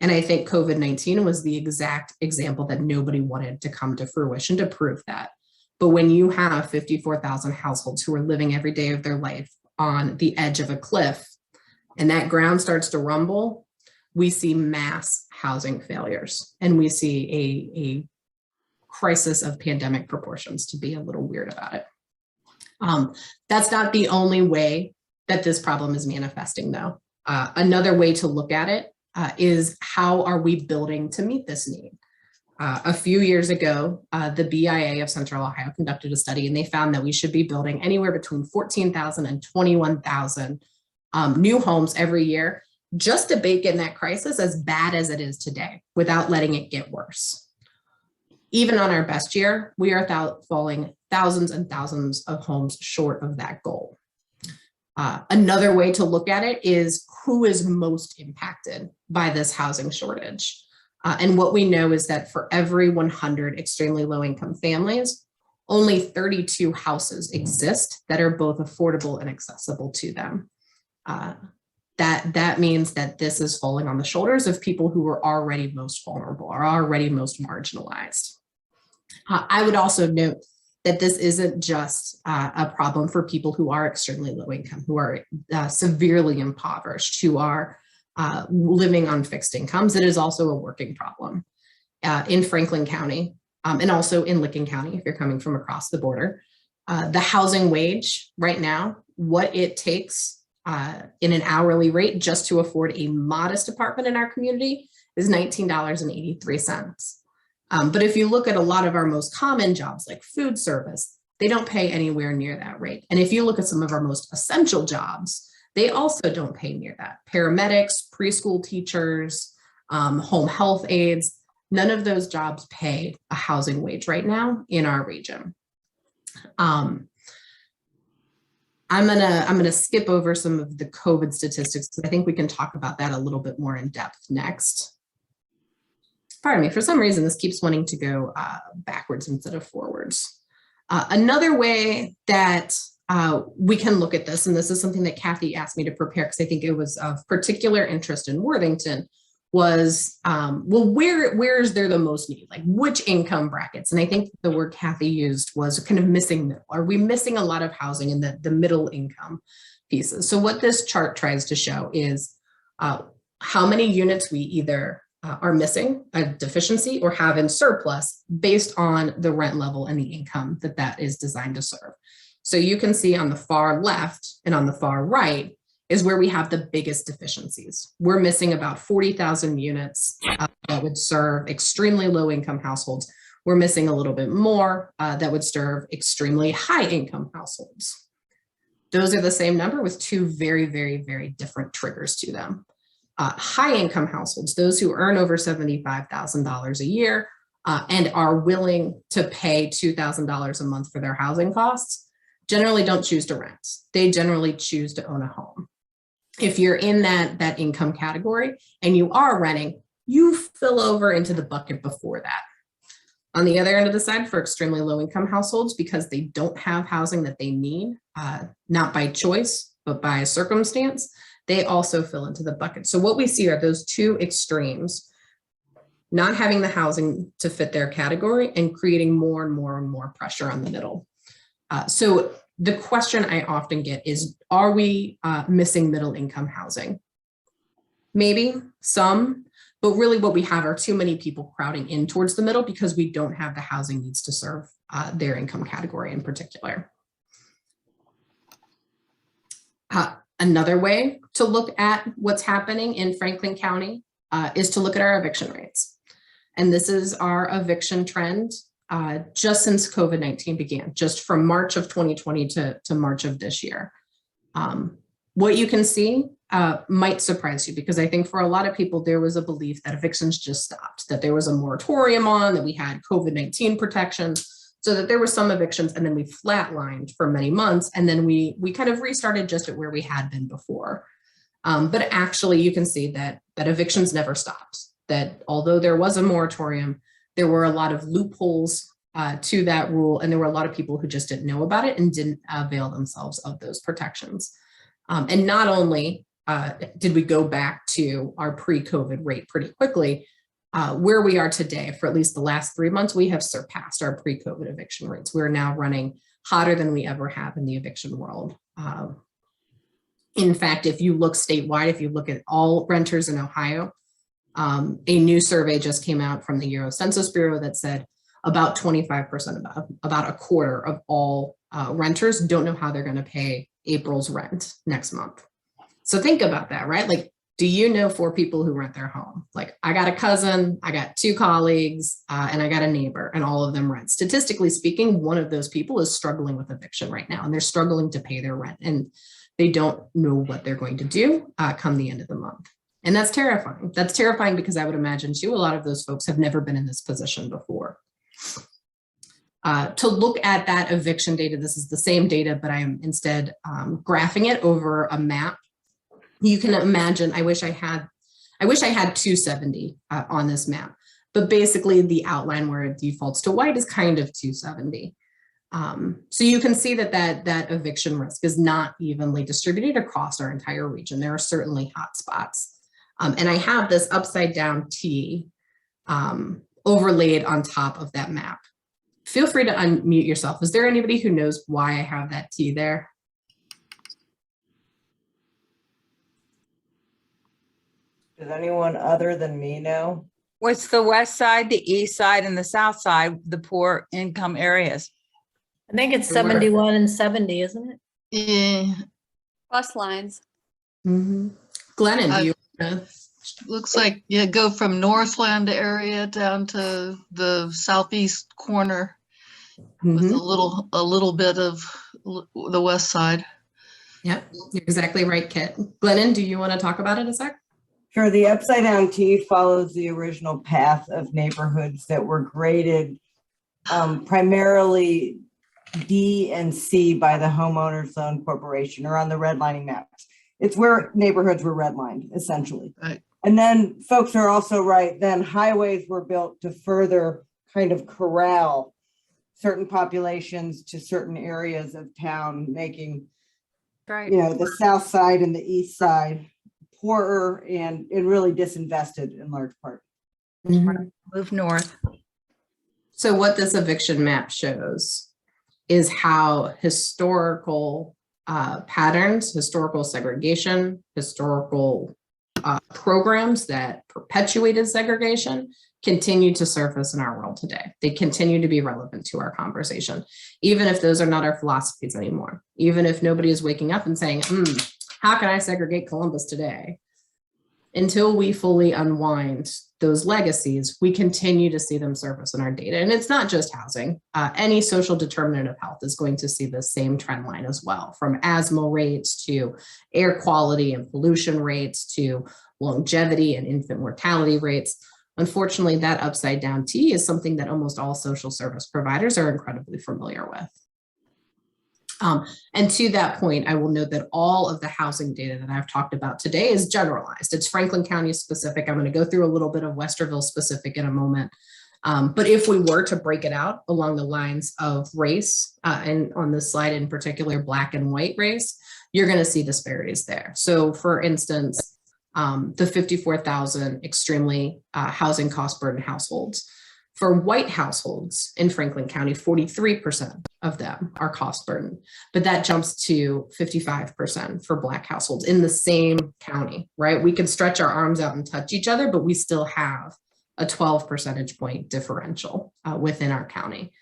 Speaker 15: And I think COVID-19 was the exact example that nobody wanted to come to fruition to prove that. But when you have 54,000 households who are living every day of their life on the edge of a cliff and that ground starts to rumble, we see mass housing failures and we see a crisis of pandemic proportions, to be a little weird about it. That's not the only way that this problem is manifesting though. Another way to look at it is how are we building to meet this need? A few years ago, the BIA of Central Ohio conducted a study and they found that we should be building anywhere between 14,000 and 21,000 new homes every year just to bake in that crisis as bad as it is today without letting it get worse. Even on our best year, we are falling thousands and thousands of homes short of that goal. Another way to look at it is who is most impacted by this housing shortage. And what we know is that for every 100 extremely low income families, only 32 houses exist that are both affordable and accessible to them. That means that this is falling on the shoulders of people who are already most vulnerable, are already most marginalized. I would also note that this isn't just a problem for people who are extremely low income, who are severely impoverished, who are living on fixed incomes. It is also a working problem in Franklin County and also in Licking County if you're coming from across the border. The housing wage right now, what it takes in an hourly rate just to afford a modest apartment in our community is $19.83. But if you look at a lot of our most common jobs like food service, they don't pay anywhere near that rate. And if you look at some of our most essential jobs, they also don't pay near that. Paramedics, preschool teachers, home health aides, none of those jobs pay a housing wage right now in our region. I'm gonna skip over some of the COVID statistics because I think we can talk about that a little bit more in depth next. Pardon me, for some reason, this keeps wanting to go backwards instead of forwards. Another way that we can look at this, and this is something that Kathy asked me to prepare because I think it was of particular interest in Worthington, was, well, where is there the most need? Like which income brackets? And I think the word Kathy used was kind of missing middle. Are we missing a lot of housing in the middle income pieces? So what this chart tries to show is how many units we either are missing, a deficiency, or have in surplus based on the rent level and the income that is designed to serve. So you can see on the far left and on the far right is where we have the biggest deficiencies. We're missing about 40,000 units that would serve extremely low income households. We're missing a little bit more that would serve extremely high income households. Those are the same number with two very, very, very different triggers to them. High income households, those who earn over $75,000 a year and are willing to pay $2,000 a month for their housing costs, generally don't choose to rent. They generally choose to own a home. If you're in that income category and you are renting, you fill over into the bucket before that. On the other end of the side, for extremely low income households, because they don't have housing that they need, not by choice, but by circumstance, they also fill into the bucket. So what we see are those two extremes, not having the housing to fit their category and creating more and more and more pressure on the middle. So the question I often get is, are we missing middle income housing? Maybe some, but really what we have are too many people crowding in towards the middle because we don't have the housing needs to serve their income category in particular. Another way to look at what's happening in Franklin County is to look at our eviction rates. And this is our eviction trend just since COVID-19 began, just from March of 2020 to March of this year. What you can see might surprise you, because I think for a lot of people, there was a belief that evictions just stopped, that there was a moratorium on, that we had COVID-19 protections, so that there were some evictions and then we flatlined for many months. And then we kind of restarted just at where we had been before. But actually you can see that evictions never stopped, that although there was a moratorium, there were a lot of loopholes to that rule. And there were a lot of people who just didn't know about it and didn't avail themselves of those protections. And not only did we go back to our pre-COVID rate pretty quickly, where we are today, for at least the last 3 months, we have surpassed our pre-COVID eviction rates. We're now running hotter than we ever have in the eviction world. In fact, if you look statewide, if you look at all renters in Ohio, a new survey just came out from the Euro Census Bureau that said about 25%, about a quarter of all renters don't know how they're going to pay April's rent next month. So think about that, right? Like, do you know 4 people who rent their home? Like, I got a cousin, I got 2 colleagues, and I got a neighbor, and all of them rent. Statistically speaking, one of those people is struggling with eviction right now, and they're struggling to pay their rent, and they don't know what they're going to do come the end of the month. And that's terrifying. That's terrifying because I would imagine too, a lot of those folks have never been in this position before. To look at that eviction data, this is the same data, but I am instead graphing it over a map. You can imagine, I wish I had 270 on this map, but basically the outline where it defaults to white is kind of 270. So you can see that eviction risk is not evenly distributed across our entire region. There are certainly hot spots. And I have this upside down T overlaid on top of that map. Feel free to unmute yourself. Is there anybody who knows why I have that T there?
Speaker 17: Does anyone other than me know?
Speaker 18: What's the west side, the east side, and the south side, the poor income areas?
Speaker 14: I think it's 71 and 70, isn't it?
Speaker 19: Yeah. Bus lines.
Speaker 15: Mm-hmm. Glennon, do you wanna...
Speaker 19: Looks like you go from Northland area down to the southeast corner with a little bit of the west side.
Speaker 15: Yep, you're exactly right, Kit. Glennon, do you want to talk about it a sec?
Speaker 17: Sure. The upside down T follows the original path of neighborhoods that were graded primarily D and C by the Homeowners Zone Corporation or on the redlining maps. It's where neighborhoods were redlined, essentially.
Speaker 19: Right.
Speaker 17: And then folks are also right, then highways were built to further kind of corral certain populations to certain areas of town, making,
Speaker 19: right,
Speaker 17: you know, the south side and the east side poorer and really disinvested in large part.
Speaker 16: Move north.
Speaker 15: So what this eviction map shows is how historical patterns, historical segregation, historical programs that perpetuated segregation continue to surface in our world today. They continue to be relevant to our conversation, even if those are not our philosophies anymore. Even if nobody is waking up and saying, how can I segregate Columbus today? Until we fully unwind those legacies, we continue to see them surface in our data. And it's not just housing. Any social determinant of health is going to see the same trend line as well, from asthma rates to air quality and pollution rates to longevity and infant mortality rates. Unfortunately, that upside down T is something that almost all social service providers are incredibly familiar with. And to that point, I will note that all of the housing data that I've talked about today is generalized. It's Franklin County specific. I'm going to go through a little bit of Westerville specific in a moment. But if we were to break it out along the lines of race, and on this slide in particular, Black and white race, you're going to see disparities there. So for instance, the 54,000 extremely housing cost burden households. For white households in Franklin County, 43% of them are cost burden, but that jumps to 55% for Black households in the same county, right? We can stretch our arms out and touch each other, but we still have a 12 percentage point differential within our county.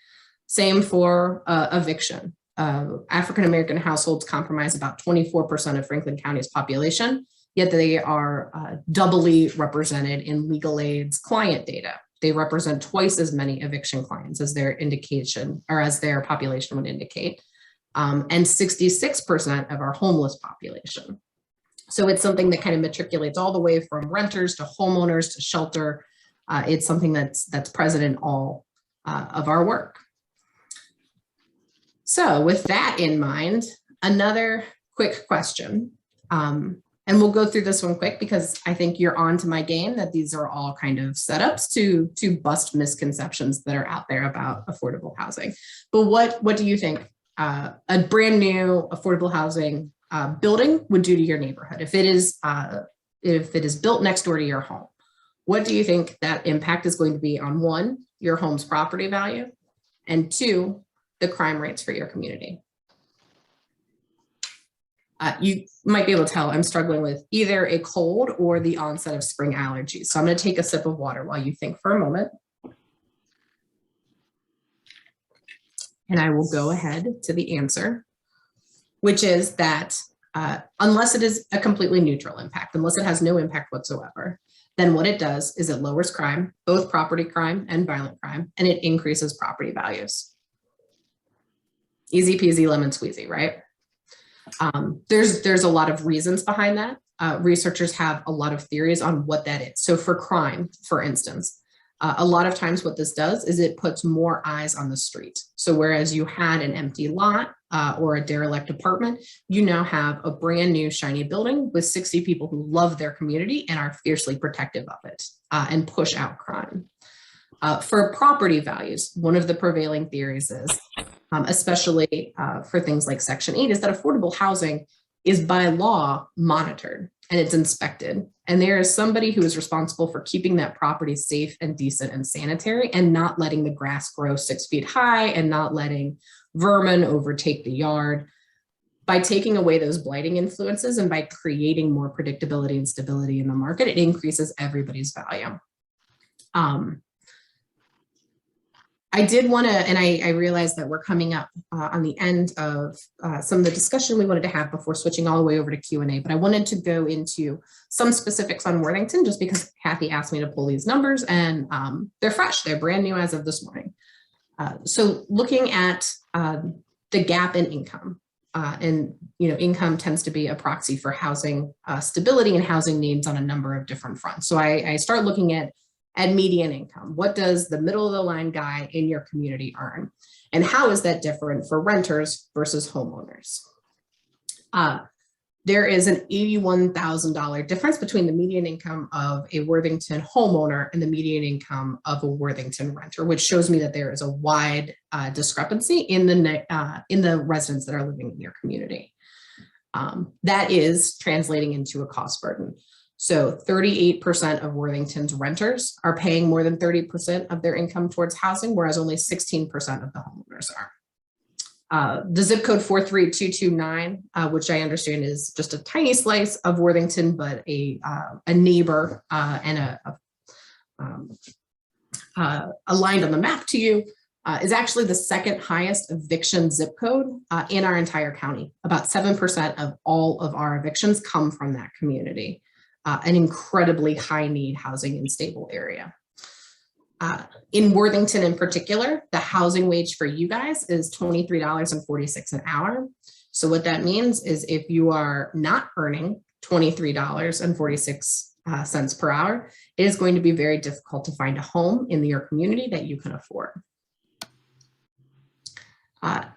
Speaker 15: Same for eviction. African-American households comprise about 24% of Franklin County's population, yet they are doubly represented in legal aid's client data. They represent twice as many eviction clients as their indication or as their population would indicate, and 66% of our homeless population. So it's something that kind of matriculates all the way from renters to homeowners to shelter. It's something that's present in all of our work. So with that in mind, another quick question. And we'll go through this one quick because I think you're on to my game that these are all kind of setups to bust misconceptions that are out there about affordable housing. But what do you think a brand new affordable housing building would do to your neighborhood? If it is built next door to your home, what do you think that impact is going to be on, one, your home's property value, and two, the crime rates for your community? You might be able to tell I'm struggling with either a cold or the onset of spring allergies. So I'm going to take a sip of water while you think for a moment. And I will go ahead to the answer, which is that unless it is a completely neutral impact, unless it has no impact whatsoever, then what it does is it lowers crime, both property crime and violent crime, and it increases property values. Easy peasy lemon squeezy, right? There's a lot of reasons behind that. Researchers have a lot of theories on what that is. So for crime, for instance, a lot of times what this does is it puts more eyes on the street. So whereas you had an empty lot or a derelict apartment, you now have a brand new shiny building with 60 people who love their community and are fiercely protective of it and push out crime. For property values, one of the prevailing theories is, especially for things like Section 8, is that affordable housing is by law monitored and it's inspected. And there is somebody who is responsible for keeping that property safe and decent and sanitary and not letting the grass grow 6 feet high and not letting vermin overtake the yard. By taking away those blighting influences and by creating more predictability and stability in the market, it increases everybody's value. I did want to, and I realized that we're coming up on the end of some of the discussion we wanted to have before switching all the way over to Q&A, but I wanted to go into some specifics on Worthington just because Kathy asked me to pull these numbers and they're fresh, they're brand new as of this morning. So looking at the gap in income, and income tends to be a proxy for housing stability and housing needs on a number of different fronts. So I start looking at median income. What does the middle of the line guy in your community earn? And how is that different for renters versus homeowners? There is an $81,000 difference between the median income of a Worthington homeowner and the median income of a Worthington renter, which shows me that there is a wide discrepancy in the residents that are living in your community. That is translating into a cost burden. So 38% of Worthington's renters are paying more than 30% of their income towards housing, whereas only 16% of the homeowners are. The zip code 43229, which I understand is just a tiny slice of Worthington, but a neighbor and aligned on the map to you, is actually the second highest eviction zip code in our entire county. About 7% of all of our evictions come from that community. An incredibly high need housing and stable area. In Worthington in particular, the housing wage for you guys is $23.46 an hour. So what that means is if you are not earning $23.46 per hour, it is going to be very difficult to find a home in your community that you can afford.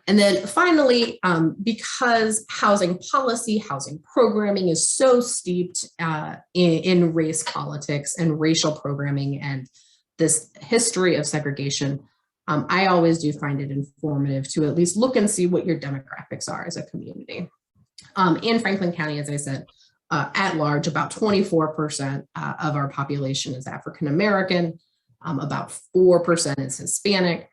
Speaker 15: And then finally, because housing policy, housing programming is so steeped in race politics and racial programming and this history of segregation, I always do find it informative to at least look and see what your demographics are as a community. In Franklin County, as I said, at large, about 24% of our population is African American, about 4% is Hispanic.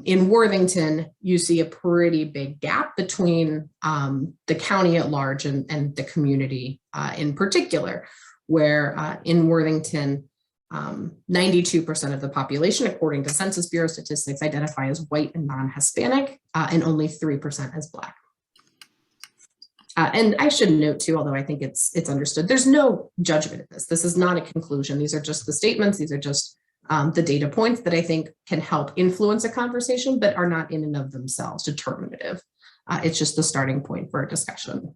Speaker 15: In Worthington, you see a pretty big gap between the county at large and the community in particular, where in Worthington, 92% of the population, according to Census Bureau statistics, identify as white and non-Hispanic, and only 3% as Black. And I should note too, although I think it's understood, there's no judgment in this. This is not a conclusion. These are just the statements. These are just the data points that I think can help influence a conversation, but are not in and of themselves determinative. It's just the starting point for a discussion.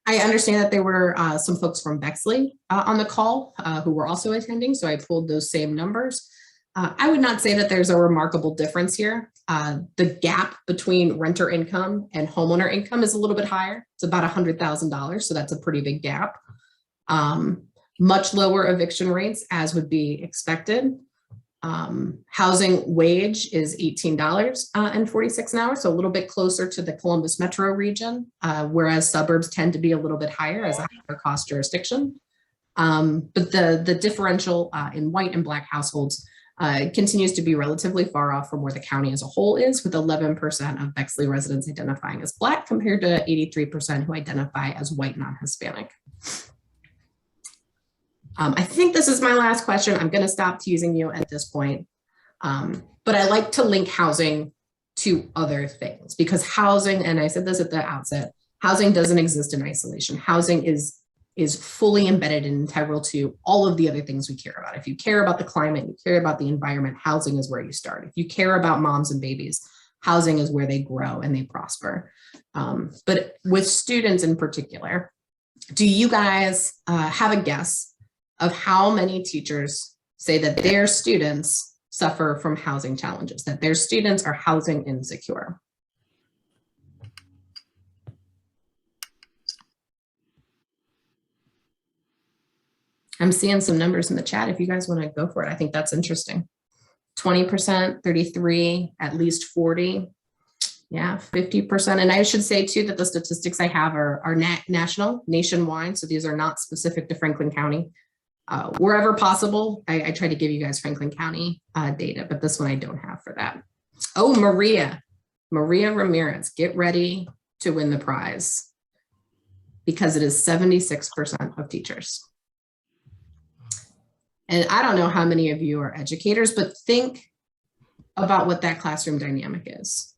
Speaker 15: I understand that there were some folks from Bexley on the call who were also attending, so I pulled those same numbers. I would not say that there's a remarkable difference here. The gap between renter income and homeowner income is a little bit higher. It's about $100,000, so that's a pretty big gap. Much lower eviction rates as would be expected. Housing wage is $18.46 an hour, so a little bit closer to the Columbus metro region, whereas suburbs tend to be a little bit higher as a higher cost jurisdiction. But the differential in white and Black households continues to be relatively far off from where the county as a whole is, with 11% of Bexley residents identifying as Black compared to 83% who identify as white non-Hispanic. I think this is my last question. I'm going to stop teasing you at this point. But I like to link housing to other things because housing, and I said this at the outset, housing doesn't exist in isolation. Housing is fully embedded and integral to all of the other things we care about. If you care about the climate, you care about the environment, housing is where you start. If you care about moms and babies, housing is where they grow and they prosper. But with students in particular, do you guys have a guess of how many teachers say that their students suffer from housing challenges, that their students are housing insecure? I'm seeing some numbers in the chat if you guys want to go for it. I think that's interesting. 20%, 33, at least 40. Yeah, 50%. And I should say too that the statistics I have are nationwide. So these are not specific to Franklin County. Wherever possible, I try to give you guys Franklin County data, but this one I don't have for that. Oh, Maria Ramirez, get ready to win the prize because it is 76% of teachers. And I don't know how many of you are educators, but think about what that classroom dynamic is,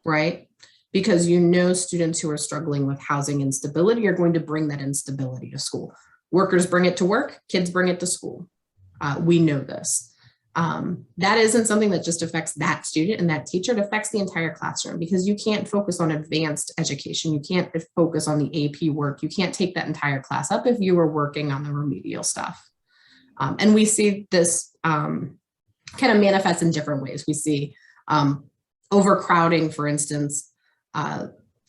Speaker 15: right? Because you know students who are struggling with housing instability are going to bring that instability to school. Workers bring it to work, kids bring it to school. We know this. That isn't something that just affects that student and that teacher, it affects the entire classroom because you can't focus on advanced education. You can't focus on the AP work. You can't take that entire class up if you were working on the remedial stuff. And we see this kind of manifest in different ways. We see overcrowding, for instance,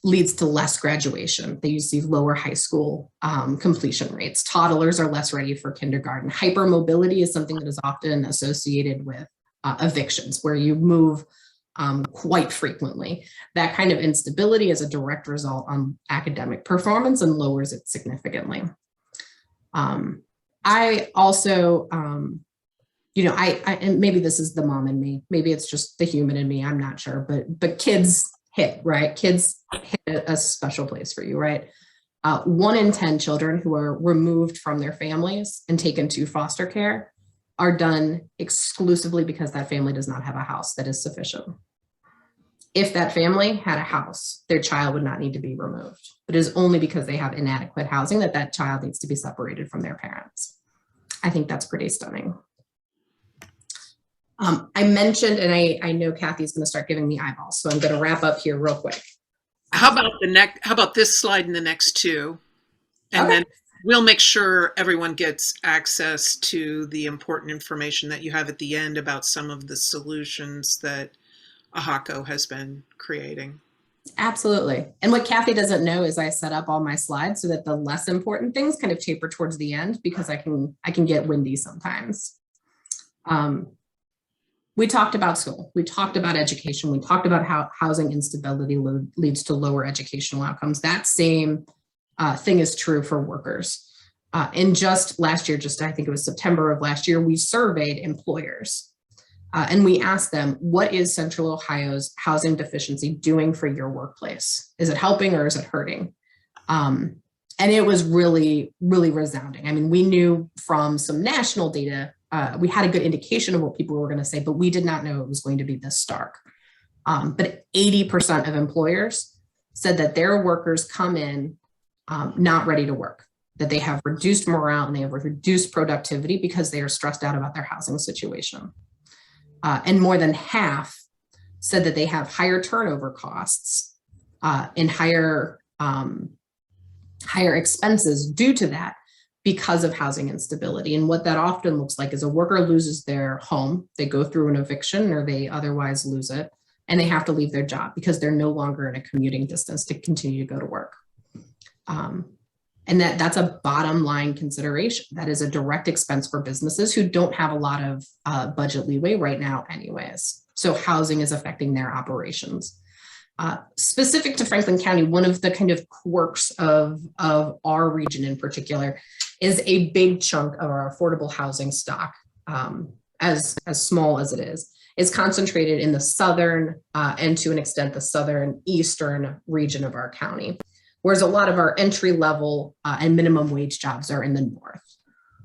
Speaker 15: leads to less graduation. You see lower high school completion rates. Toddlers are less ready for kindergarten. Hypermobility is something that is often associated with evictions, where you move quite frequently. That kind of instability is a direct result on academic performance and lowers it significantly. I also, and maybe this is the mom in me, maybe it's just the human in me, I'm not sure, but kids hit, right? Kids hit a special place for you, right? 1 in 10 children who are removed from their families and taken to foster care are done exclusively because that family does not have a house that is sufficient. If that family had a house, their child would not need to be removed. But it is only because they have inadequate housing that that child needs to be separated from their parents. I think that's pretty stunning. I mentioned, and I know Kathy's going to start giving me eyeballs, so I'm going to wrap up here real quick.
Speaker 1: How about this slide and the next two? And
Speaker 15: Okay.
Speaker 1: then we'll make sure everyone gets access to the important information that you have at the end about some of the solutions that AHACO has been creating.
Speaker 15: Absolutely. And what Kathy doesn't know is I set up all my slides so that the less important things kind of taper towards the end, because I can get windy sometimes. We talked about school. We talked about education. We talked about how housing instability leads to lower educational outcomes. That same thing is true for workers. And just last year, I think it was September of last year, we surveyed employers. And we asked them, what is Central Ohio's housing deficiency doing for your workplace? Is it helping or is it hurting? And it was really, really resounding. I mean, we knew from some national data, we had a good indication of what people were going to say, but we did not know it was going to be this stark. But 80% of employers said that their workers come in not ready to work, that they have reduced morale and they have reduced productivity because they are stressed out about their housing situation. And more than half said that they have higher turnover costs and higher expenses due to that because of housing instability. And what that often looks like is a worker loses their home, they go through an eviction or they otherwise lose it, and they have to leave their job because they're no longer in a commuting distance to continue to go to work. And that's a bottom line consideration. That is a direct expense for businesses who don't have a lot of budget leeway right now anyways. So housing is affecting their operations. Specific to Franklin County, one of the kind of quirks of our region in particular is a big chunk of our affordable housing stock, as small as it is concentrated in the southern and to an extent the southern eastern region of our county. Whereas a lot of our entry level and minimum wage jobs are in the north.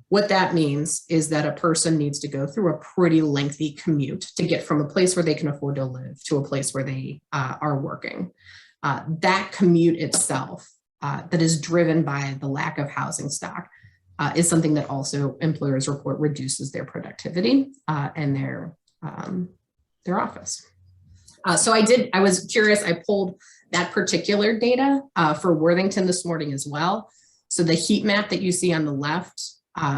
Speaker 15: What that means is that a person needs to go through a pretty lengthy commute to get from a place where they can afford to live to a place where they are working. That commute itself that is driven by the lack of housing stock is something that also employers report reduces their productivity and their office. So I was curious, I pulled that particular data for Worthington this morning as well. So the heat map that you see on the left,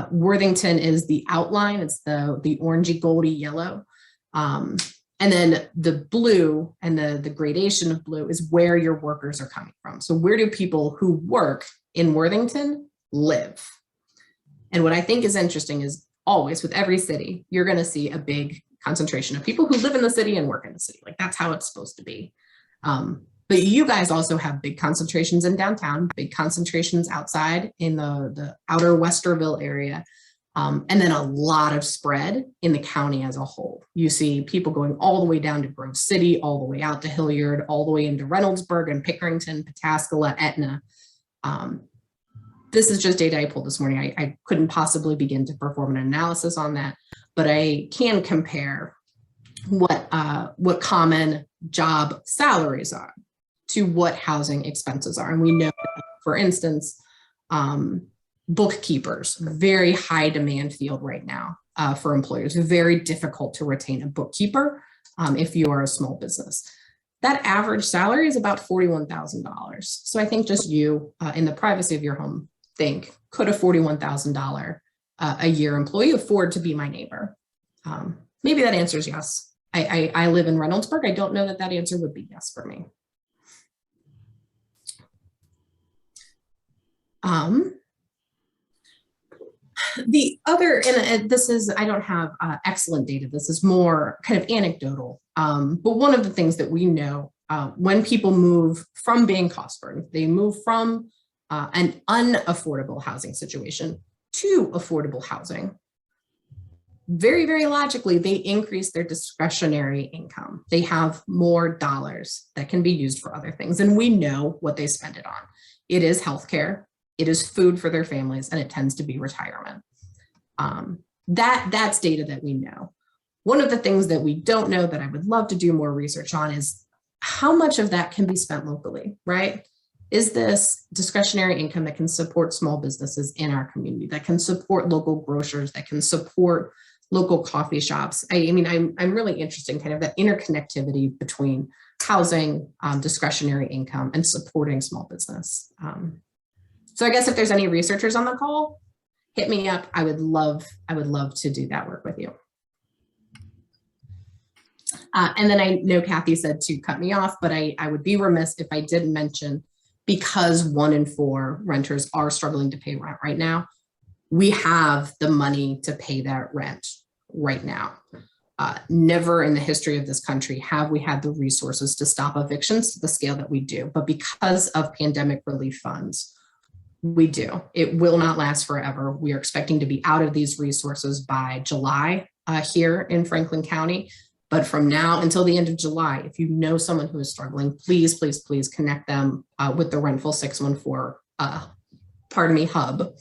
Speaker 15: Worthington is the outline, it's the orangey goldy yellow. And then the blue and the gradation of blue is where your workers are coming from. So where do people who work in Worthington live? And what I think is interesting is always with every city, you're going to see a big concentration of people who live in the city and work in the city. Like that's how it's supposed to be. But you guys also have big concentrations in downtown, big concentrations outside in the outer Westerville area, and then a lot of spread in the county as a whole. You see people going all the way down to Grove City, all the way out to Hilliard, all the way into Reynoldsburg and Pickerington, Pataskala, Etna. This is just data I pulled this morning. I couldn't possibly begin to perform an analysis on that, but I can compare what common job salaries are to what housing expenses are. And we know, for instance, bookkeepers, very high demand field right now for employers. Very difficult to retain a bookkeeper if you are a small business. That average salary is about $41,000. So I think just you in the privacy of your home think, could a $41,000 a year employee afford to be my neighbor? Maybe that answer is yes. I live in Reynoldsburg. I don't know that that answer would be yes for me. The other, and this is, I don't have excellent data. This is more kind of anecdotal. But one of the things that we know, when people move from being cost burdened, they move from an unaffordable housing situation to affordable housing. Very, very logically, they increase their discretionary income. They have more dollars that can be used for other things. And we know what they spend it on. It is healthcare, it is food for their families, and it tends to be retirement. That's data that we know. One of the things that we don't know that I would love to do more research on is how much of that can be spent locally, right? Is this discretionary income that can support small businesses in our community, that can support local grocers, that can support local coffee shops? I mean, I'm really interested in kind of that interconnectivity between housing, discretionary income, and supporting small business. So I guess if there's any researchers on the call, hit me up. I would love to do that work with you. And then I know Kathy said to cut me off, but I would be remiss if I didn't mention, because 1 in 4 renters are struggling to pay rent right now, we have the money to pay that rent right now. Never in the history of this country have we had the resources to stop evictions to the scale that we do, but because of pandemic relief funds, we do. It will not last forever. We are expecting to be out of these resources by July here in Franklin County. But from now until the end of July, if you know someone who is struggling, please, please, please connect them with the Rental 614 hub.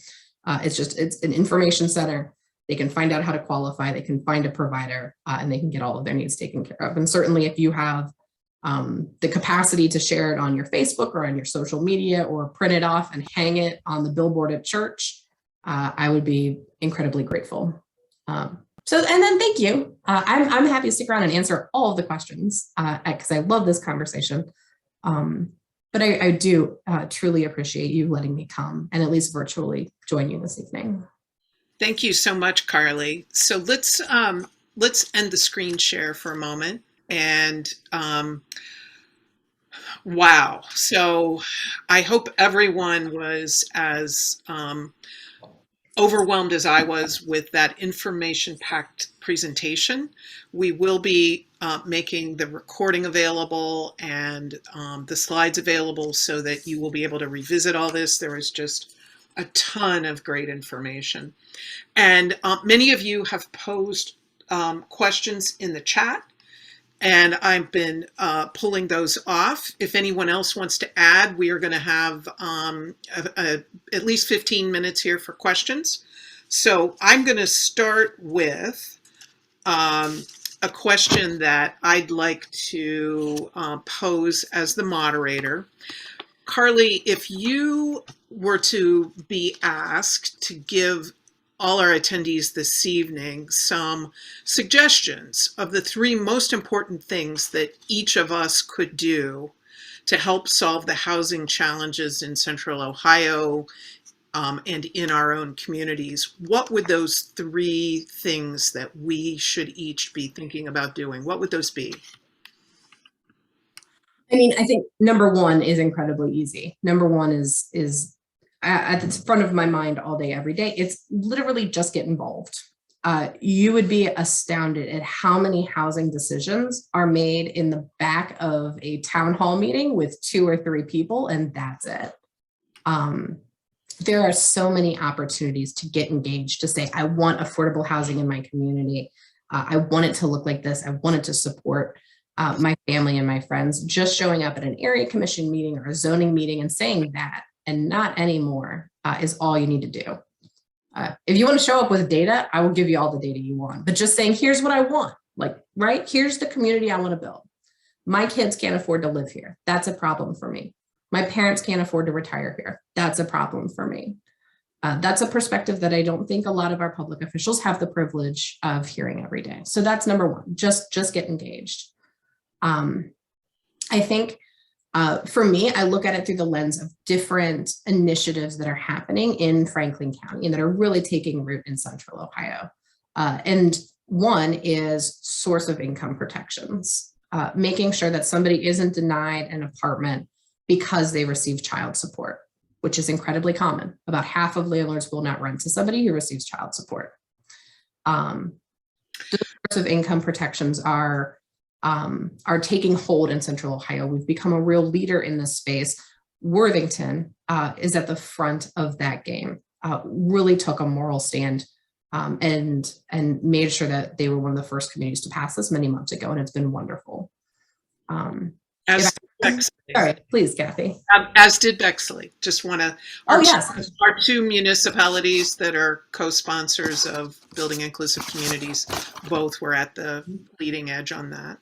Speaker 15: It's an information center. They can find out how to qualify, they can find a provider, and they can get all of their needs taken care of. And certainly if you have the capacity to share it on your Facebook or on your social media, or print it off and hang it on the billboard at church, I would be incredibly grateful. So, and then thank you. I'm happy to stick around and answer all of the questions because I love this conversation. But I do truly appreciate you letting me come and at least virtually join you this evening.
Speaker 1: Thank you so much, Carlie. So let's end the screen share for a moment. And wow. So I hope everyone was as overwhelmed as I was with that information-packed presentation. We will be making the recording available and the slides available so that you will be able to revisit all this. There is just a ton of great information. And many of you have posed questions in the chat, and I've been pulling those off. If anyone else wants to add, we are going to have at least 15 minutes here for questions. So I'm going to start with a question that I'd like to pose as the moderator. Carlie, if you were to be asked to give all our attendees this evening some suggestions of the 3 most important things that each of us could do to help solve the housing challenges in Central Ohio and in our own communities, what would those 3 things that we should each be thinking about doing, what would those be?
Speaker 15: I mean, I think number 1 is incredibly easy. Number 1 is at the front of my mind all day, every day. It's literally just get involved. You would be astounded at how many housing decisions are made in the back of a town hall meeting with 2 or 3 people, and that's it. There are so many opportunities to get engaged, to say, I want affordable housing in my community. I want it to look like this. I want it to support my family and my friends. Just showing up at an area commission meeting or a zoning meeting and saying that, and not anymore, is all you need to do. If you want to show up with data, I will give you all the data you want, but just saying, here's what I want, like, right? Here's the community I want to build. My kids can't afford to live here. That's a problem for me. My parents can't afford to retire here. That's a problem for me. That's a perspective that I don't think a lot of our public officials have the privilege of hearing every day. So that's number 1, just get engaged. I think for me, I look at it through the lens of different initiatives that are happening in Franklin County and that are really taking root in Central Ohio. And one is source of income protections, making sure that somebody isn't denied an apartment because they receive child support, which is incredibly common. About half of landlords will not rent to somebody who receives child support. The source of income protections are are taking hold in Central Ohio. We've become a real leader in this space. Worthington is at the front of that game, really took a moral stand and made sure that they were one of the first communities to pass this many months ago, and it's been wonderful. Sorry, please, Kathy.
Speaker 1: As did Bexley. Just want to.
Speaker 15: Yes.
Speaker 1: Our two municipalities that are co-sponsors of Building Inclusive Communities, both were at the leading edge on that.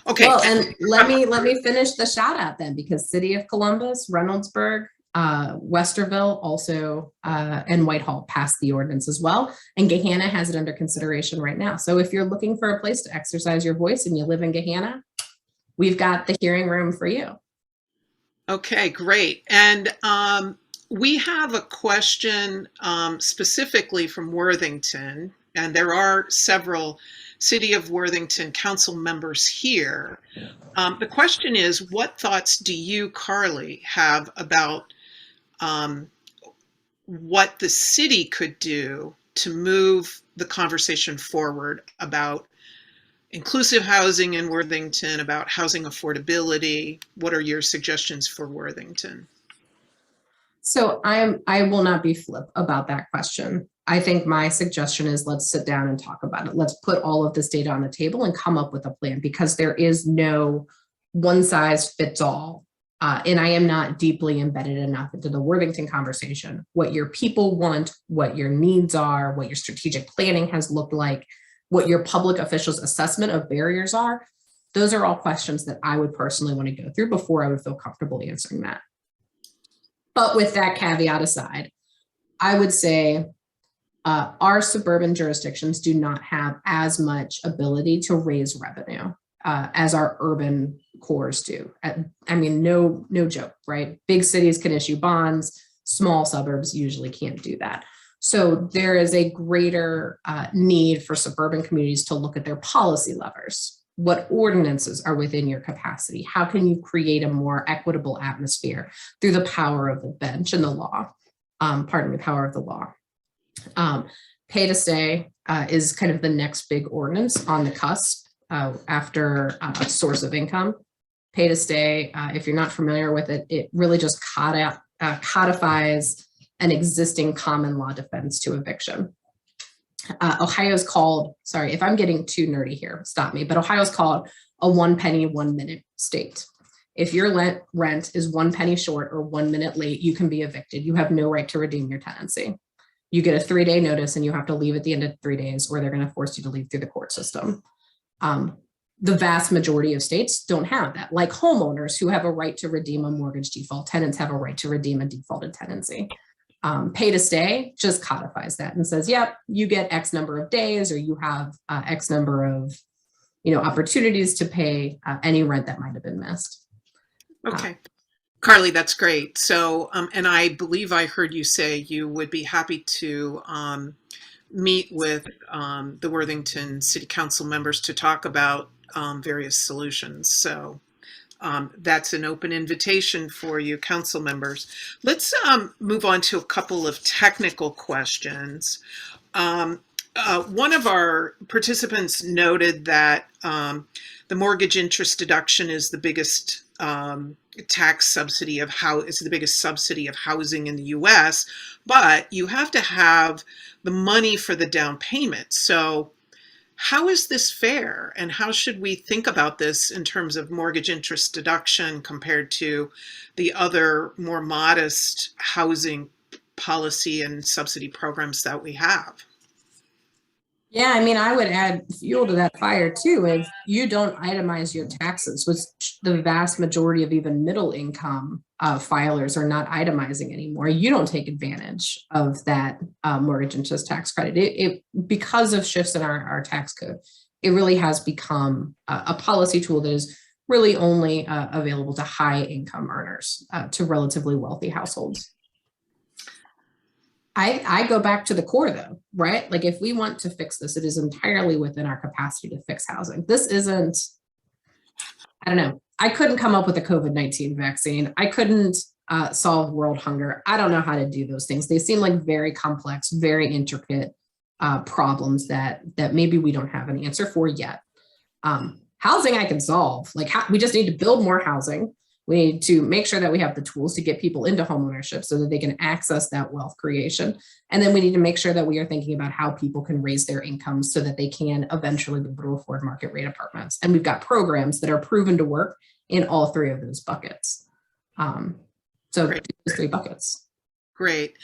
Speaker 1: Okay.
Speaker 15: Well, and let me finish the shout out then, because City of Columbus, Reynoldsburg, Westerville also, and Whitehall passed the ordinance as well. And Gahanna has it under consideration right now. So if you're looking for a place to exercise your voice and you live in Gahanna, we've got the hearing room for you.
Speaker 1: Okay, great. And we have a question specifically from Worthington, and there are several City of Worthington council members here. The question is, what thoughts do you, Carlie, have about what the city could do to move the conversation forward about inclusive housing in Worthington, about housing affordability? What are your suggestions for Worthington?
Speaker 15: So I will not be flip about that question. I think my suggestion is let's sit down and talk about it. Let's put all of this data on the table and come up with a plan, because there is no one size fits all. And I am not deeply embedded enough into the Worthington conversation. What your people want, what your needs are, what your strategic planning has looked like, what your public officials' assessment of barriers are, those are all questions that I would personally want to go through before I would feel comfortable answering that. But with that caveat aside, I would say our suburban jurisdictions do not have as much ability to raise revenue as our urban cores do. I mean, no joke, right? Big cities can issue bonds, small suburbs usually can't do that. So there is a greater need for suburban communities to look at their policy levers. What ordinances are within your capacity? How can you create a more equitable atmosphere through the power of the bench and the law? Power of the law. Pay to stay is kind of the next big ordinance on the cusp after a source of income. Pay to stay, if you're not familiar with it, it really just codifies an existing common law defense to eviction. Ohio's called, sorry, if I'm getting too nerdy here, stop me, but Ohio's called a 1 penny, 1 minute state. If your rent is 1 penny short or 1 minute late, you can be evicted. You have no right to redeem your tenancy. You get a 3-day notice and you have to leave at the end of 3 days, or they're going to force you to leave through the court system. The vast majority of states don't have that. Like homeowners who have a right to redeem a mortgage default, tenants have a right to redeem a defaulted tenancy. Pay to stay just codifies that and says, yep, you get X number of days, or you have X number of, opportunities to pay any rent that might have been missed.
Speaker 1: Okay. Carlie, that's great. So, and I believe I heard you say you would be happy to meet with the Worthington City Council members to talk about various solutions. So that's an open invitation for you, council members. Let's move on to a couple of technical questions. One of our participants noted that the mortgage interest deduction is the biggest tax subsidy of the biggest subsidy of housing in the U.S., but you have to have the money for the down payment. So how is this fair, and how should we think about this in terms of mortgage interest deduction compared to the other more modest housing policy and subsidy programs that we have?
Speaker 15: Yeah, I mean, I would add fuel to that fire too. If you don't itemize your taxes, which the vast majority of even middle income filers are not itemizing anymore, you don't take advantage of that mortgage interest tax credit. Because of shifts in our tax code, it really has become a policy tool that is really only available to high income earners, to relatively wealthy households. I go back to the core though, right? Like if we want to fix this, it is entirely within our capacity to fix housing. This isn't, I don't know. I couldn't come up with a COVID-19 vaccine. I couldn't solve world hunger. I don't know how to do those things. They seem like very complex, very intricate problems that maybe we don't have an answer for yet. Housing I can solve. Like we just need to build more housing. We need to make sure that we have the tools to get people into homeownership so that they can access that wealth creation. And then we need to make sure that we are thinking about how people can raise their incomes so that they can eventually be able to afford market rate apartments. And we've got programs that are proven to work in all three of those buckets. So those three buckets.
Speaker 1: Great.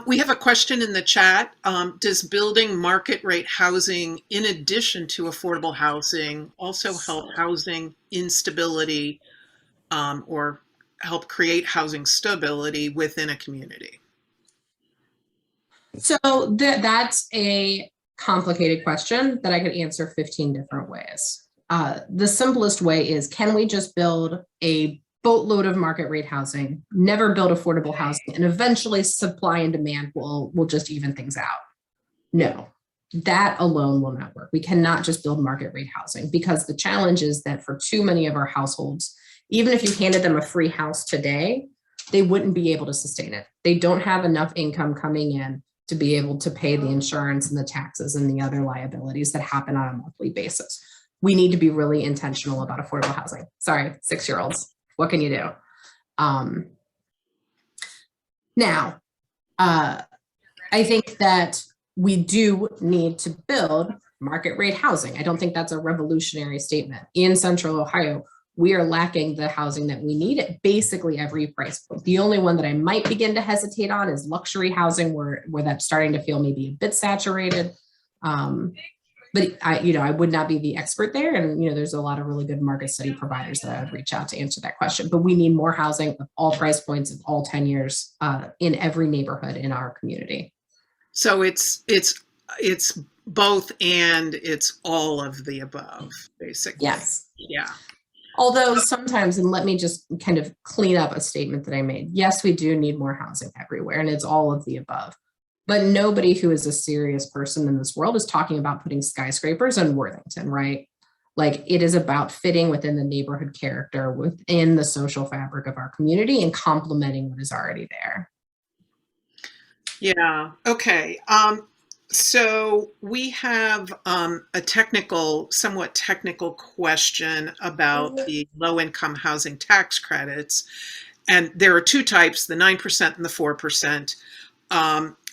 Speaker 1: We have a question in the chat. Does building market rate housing in addition to affordable housing also help housing instability or help create housing stability within a community?
Speaker 15: So that's a complicated question that I could answer 15 different ways. The simplest way is, can we just build a boatload of market rate housing, never build affordable housing, and eventually supply and demand will just even things out? No, that alone will not work. We cannot just build market rate housing, because the challenge is that for too many of our households, even if you handed them a free house today, they wouldn't be able to sustain it. They don't have enough income coming in to be able to pay the insurance and the taxes and the other liabilities that happen on a monthly basis. We need to be really intentional about affordable housing. Sorry, 6-year-olds. What can you do? Now, I think that we do need to build market rate housing. I don't think that's a revolutionary statement. In Central Ohio, we are lacking the housing that we need at basically every price point. The only one that I might begin to hesitate on is luxury housing, where that's starting to feel maybe a bit saturated. But I would not be the expert there. And, there's a lot of really good market study providers that I would reach out to answer that question. But we need more housing of all price points of all tenures in every neighborhood in our community.
Speaker 1: So it's both, and it's all of the above, basically.
Speaker 15: Yes.
Speaker 1: Yeah.
Speaker 15: Although sometimes, and let me just kind of clean up a statement that I made. Yes, we do need more housing everywhere, and it's all of the above. But nobody who is a serious person in this world is talking about putting skyscrapers in Worthington, right? Like, it is about fitting within the neighborhood character, within the social fabric of our community, and complementing what is already there.
Speaker 1: Yeah. Okay. So we have a somewhat technical question about the low-income housing tax credits. And there are two types, the 9% and the 4%.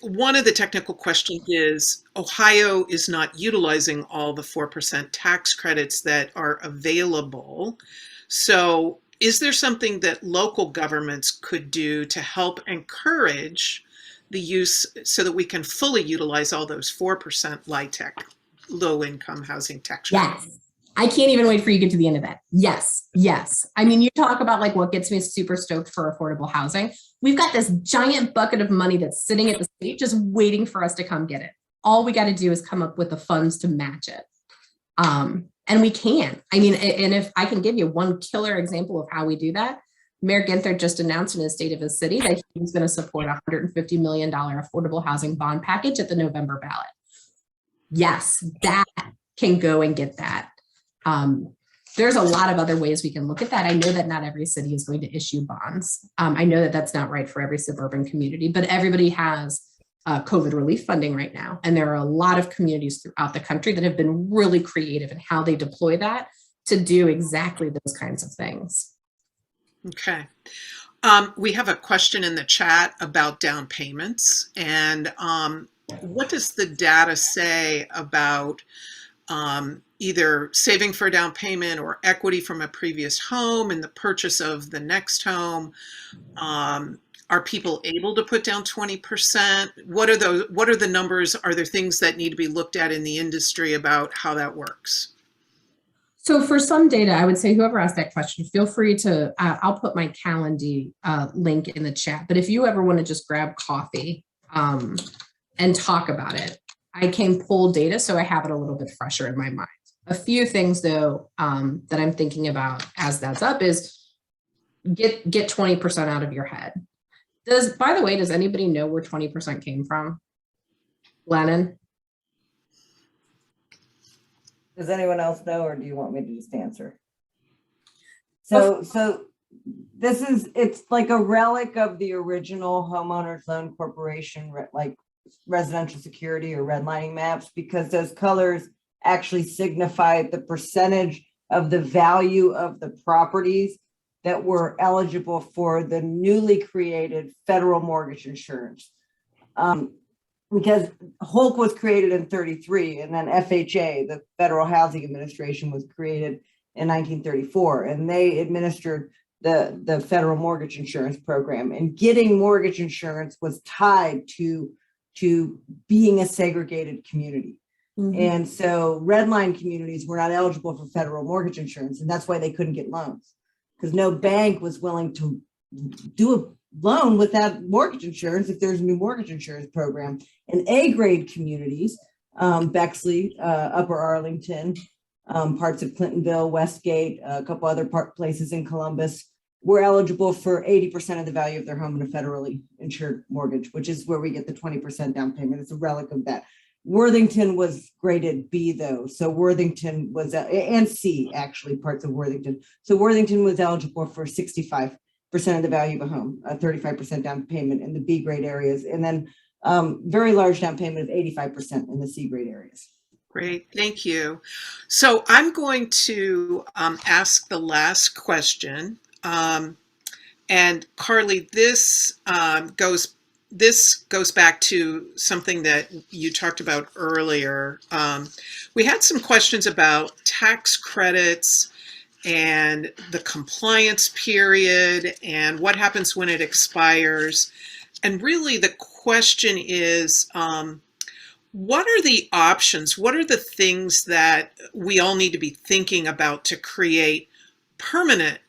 Speaker 1: One of the technical questions is, Ohio is not utilizing all the 4% tax credits that are available. So is there something that local governments could do to help encourage the use so that we can fully utilize all those 4% LIHTC, low-income housing tax credits?
Speaker 15: Yes. I can't even wait for you to get to the end of that. Yes. Yes. I mean, you talk about like what gets me super stoked for affordable housing. We've got this giant bucket of money that's sitting at the state just waiting for us to come get it. All we got to do is come up with the funds to match it. And we can. I mean, and if I can give you one killer example of how we do that, Mayor Ginther just announced in his state of his city that he's going to support a $150 million affordable housing bond package at the November ballot. Yes, that can go and get that. There's a lot of other ways we can look at that. I know that not every city is going to issue bonds. I know that that's not right for every suburban community, but everybody has COVID relief funding right now. And there are a lot of communities throughout the country that have been really creative in how they deploy that to do exactly those kinds of things.
Speaker 1: Okay. We have a question in the chat about down payments. And what does the data say about either saving for a down payment or equity from a previous home and the purchase of the next home? Are people able to put down 20%? What are the numbers? Are there things that need to be looked at in the industry about how that works?
Speaker 15: So for some data, I would say whoever asked that question, feel free to, I'll put my Calendly link in the chat, but if you ever want to just grab coffee and talk about it, I can pull data so I have it a little bit fresher in my mind. A few things though that I'm thinking about as that's up is get 20% out of your head. By the way, does anybody know where 20% came from? Lennon?
Speaker 17: Does anyone else know, or do you want me to just answer? So it's like a relic of the original homeowners loan corporation, like residential security or redlining maps, because those colors actually signify the percentage of the value of the properties that were eligible for the newly created federal mortgage insurance. Because Holk was created in 33, and then FHA, the Federal Housing Administration, was created in 1934, and they administered the federal mortgage insurance program. And getting mortgage insurance was tied to being a segregated community. And so redline communities were not eligible for federal mortgage insurance, and that's why they couldn't get loans, because no bank was willing to do a loan without mortgage insurance if there's a new mortgage insurance program. And A-grade communities, Bexley, Upper Arlington, parts of Clintonville, Westgate, a couple other places in Columbus, were eligible for 80% of the value of their home in a federally insured mortgage, which is where we get the 20% down payment. It's a relic of that. Worthington was graded B though. So Worthington was, and C actually, parts of Worthington. So Worthington was eligible for 65% of the value of a home, a 35% down payment in the B grade areas, and then very large down payment of 85% in the C grade areas.
Speaker 1: Great, thank you. So I'm going to ask the last question. And Carlie, this goes back to something that you talked about earlier. We had some questions about tax credits and the compliance period and what happens when it expires. And really the question is, what are the options? What are the things that we all need to be thinking about to create permanent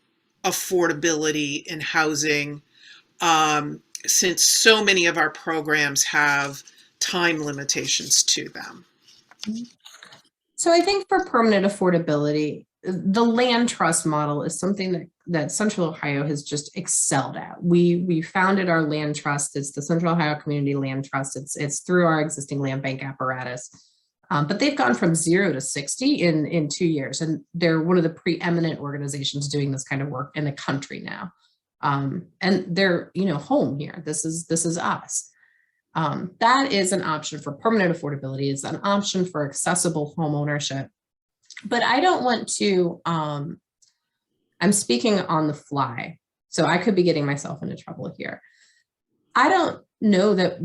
Speaker 1: affordability in housing, since so many of our programs have time limitations to them?
Speaker 15: So I think for permanent affordability, the land trust model is something that Central Ohio has just excelled at. We founded our land trust. It's the Central Ohio Community Land Trust. It's through our existing land bank apparatus. But they've gone from 0 to 60 in 2 years. And they're one of the preeminent organizations doing this kind of work in the country now. And they're, home here. This is us. That is an option for permanent affordability. It's an option for accessible home ownership. But I don't want to, I'm speaking on the fly, so I could be getting myself into trouble here. I don't know that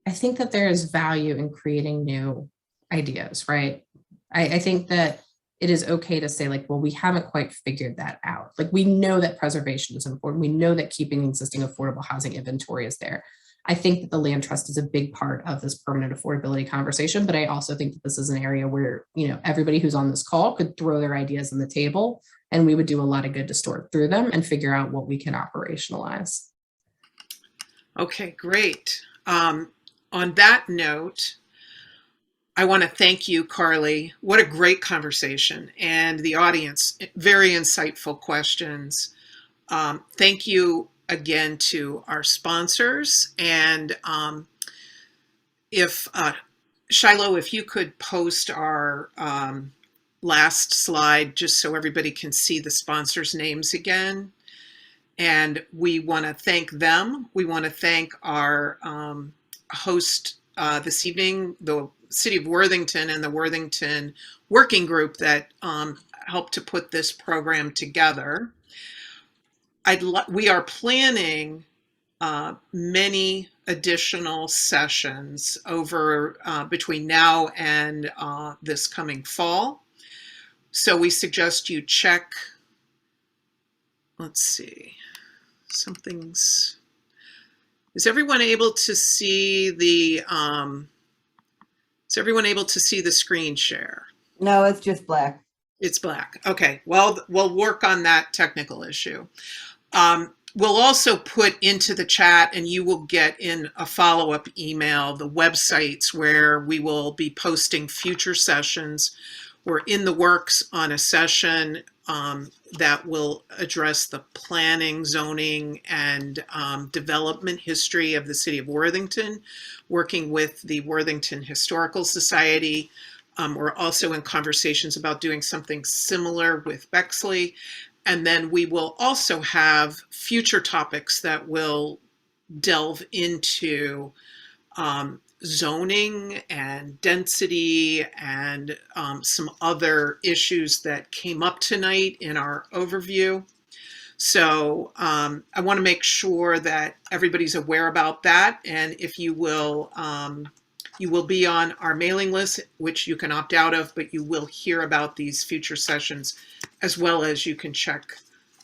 Speaker 15: I think that there is value in creating new ideas, right? I think that it is okay to say like, well, we haven't quite figured that out. Like we know that preservation is important. We know that keeping existing affordable housing inventory is there. I think that the land trust is a big part of this permanent affordability conversation, but I also think that this is an area where, everybody who's on this call could throw their ideas on the table and we would do a lot of good to sort through them and figure out what we can operationalize.
Speaker 1: Okay, great. On that note, I want to thank you, Carlie. What a great conversation. And the audience, very insightful questions. Thank you again to our sponsors. And if Shiloh, if you could post our last slide, just so everybody can see the sponsors' names again. And we want to thank them. We want to thank our host this evening, the City of Worthington and the Worthington Working Group that helped to put this program together. We are planning many additional sessions over between now and this coming fall. So we suggest you check, let's see, is everyone able to see the screen share?
Speaker 17: No, it's just black.
Speaker 1: It's black. Okay. Well, we'll work on that technical issue. We'll also put into the chat, and you will get in a follow-up email, the websites where we will be posting future sessions. We're in the works on a session that will address the planning, zoning, and development history of the City of Worthington, working with the Worthington Historical Society. We're also in conversations about doing something similar with Bexley. And then we will also have future topics that will delve into zoning and density and some other issues that came up tonight in our overview. So I want to make sure that everybody's aware about that. And if you will be on our mailing list, which you can opt out of, but you will hear about these future sessions, as well as you can check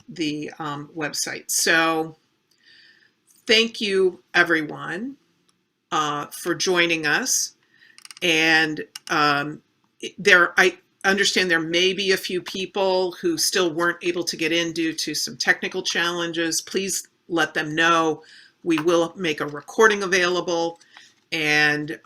Speaker 1: the website. So thank you, everyone, for joining us. And I understand there may be a few people who still weren't able to get in due to some technical challenges. Please let them know. We will make a recording available, and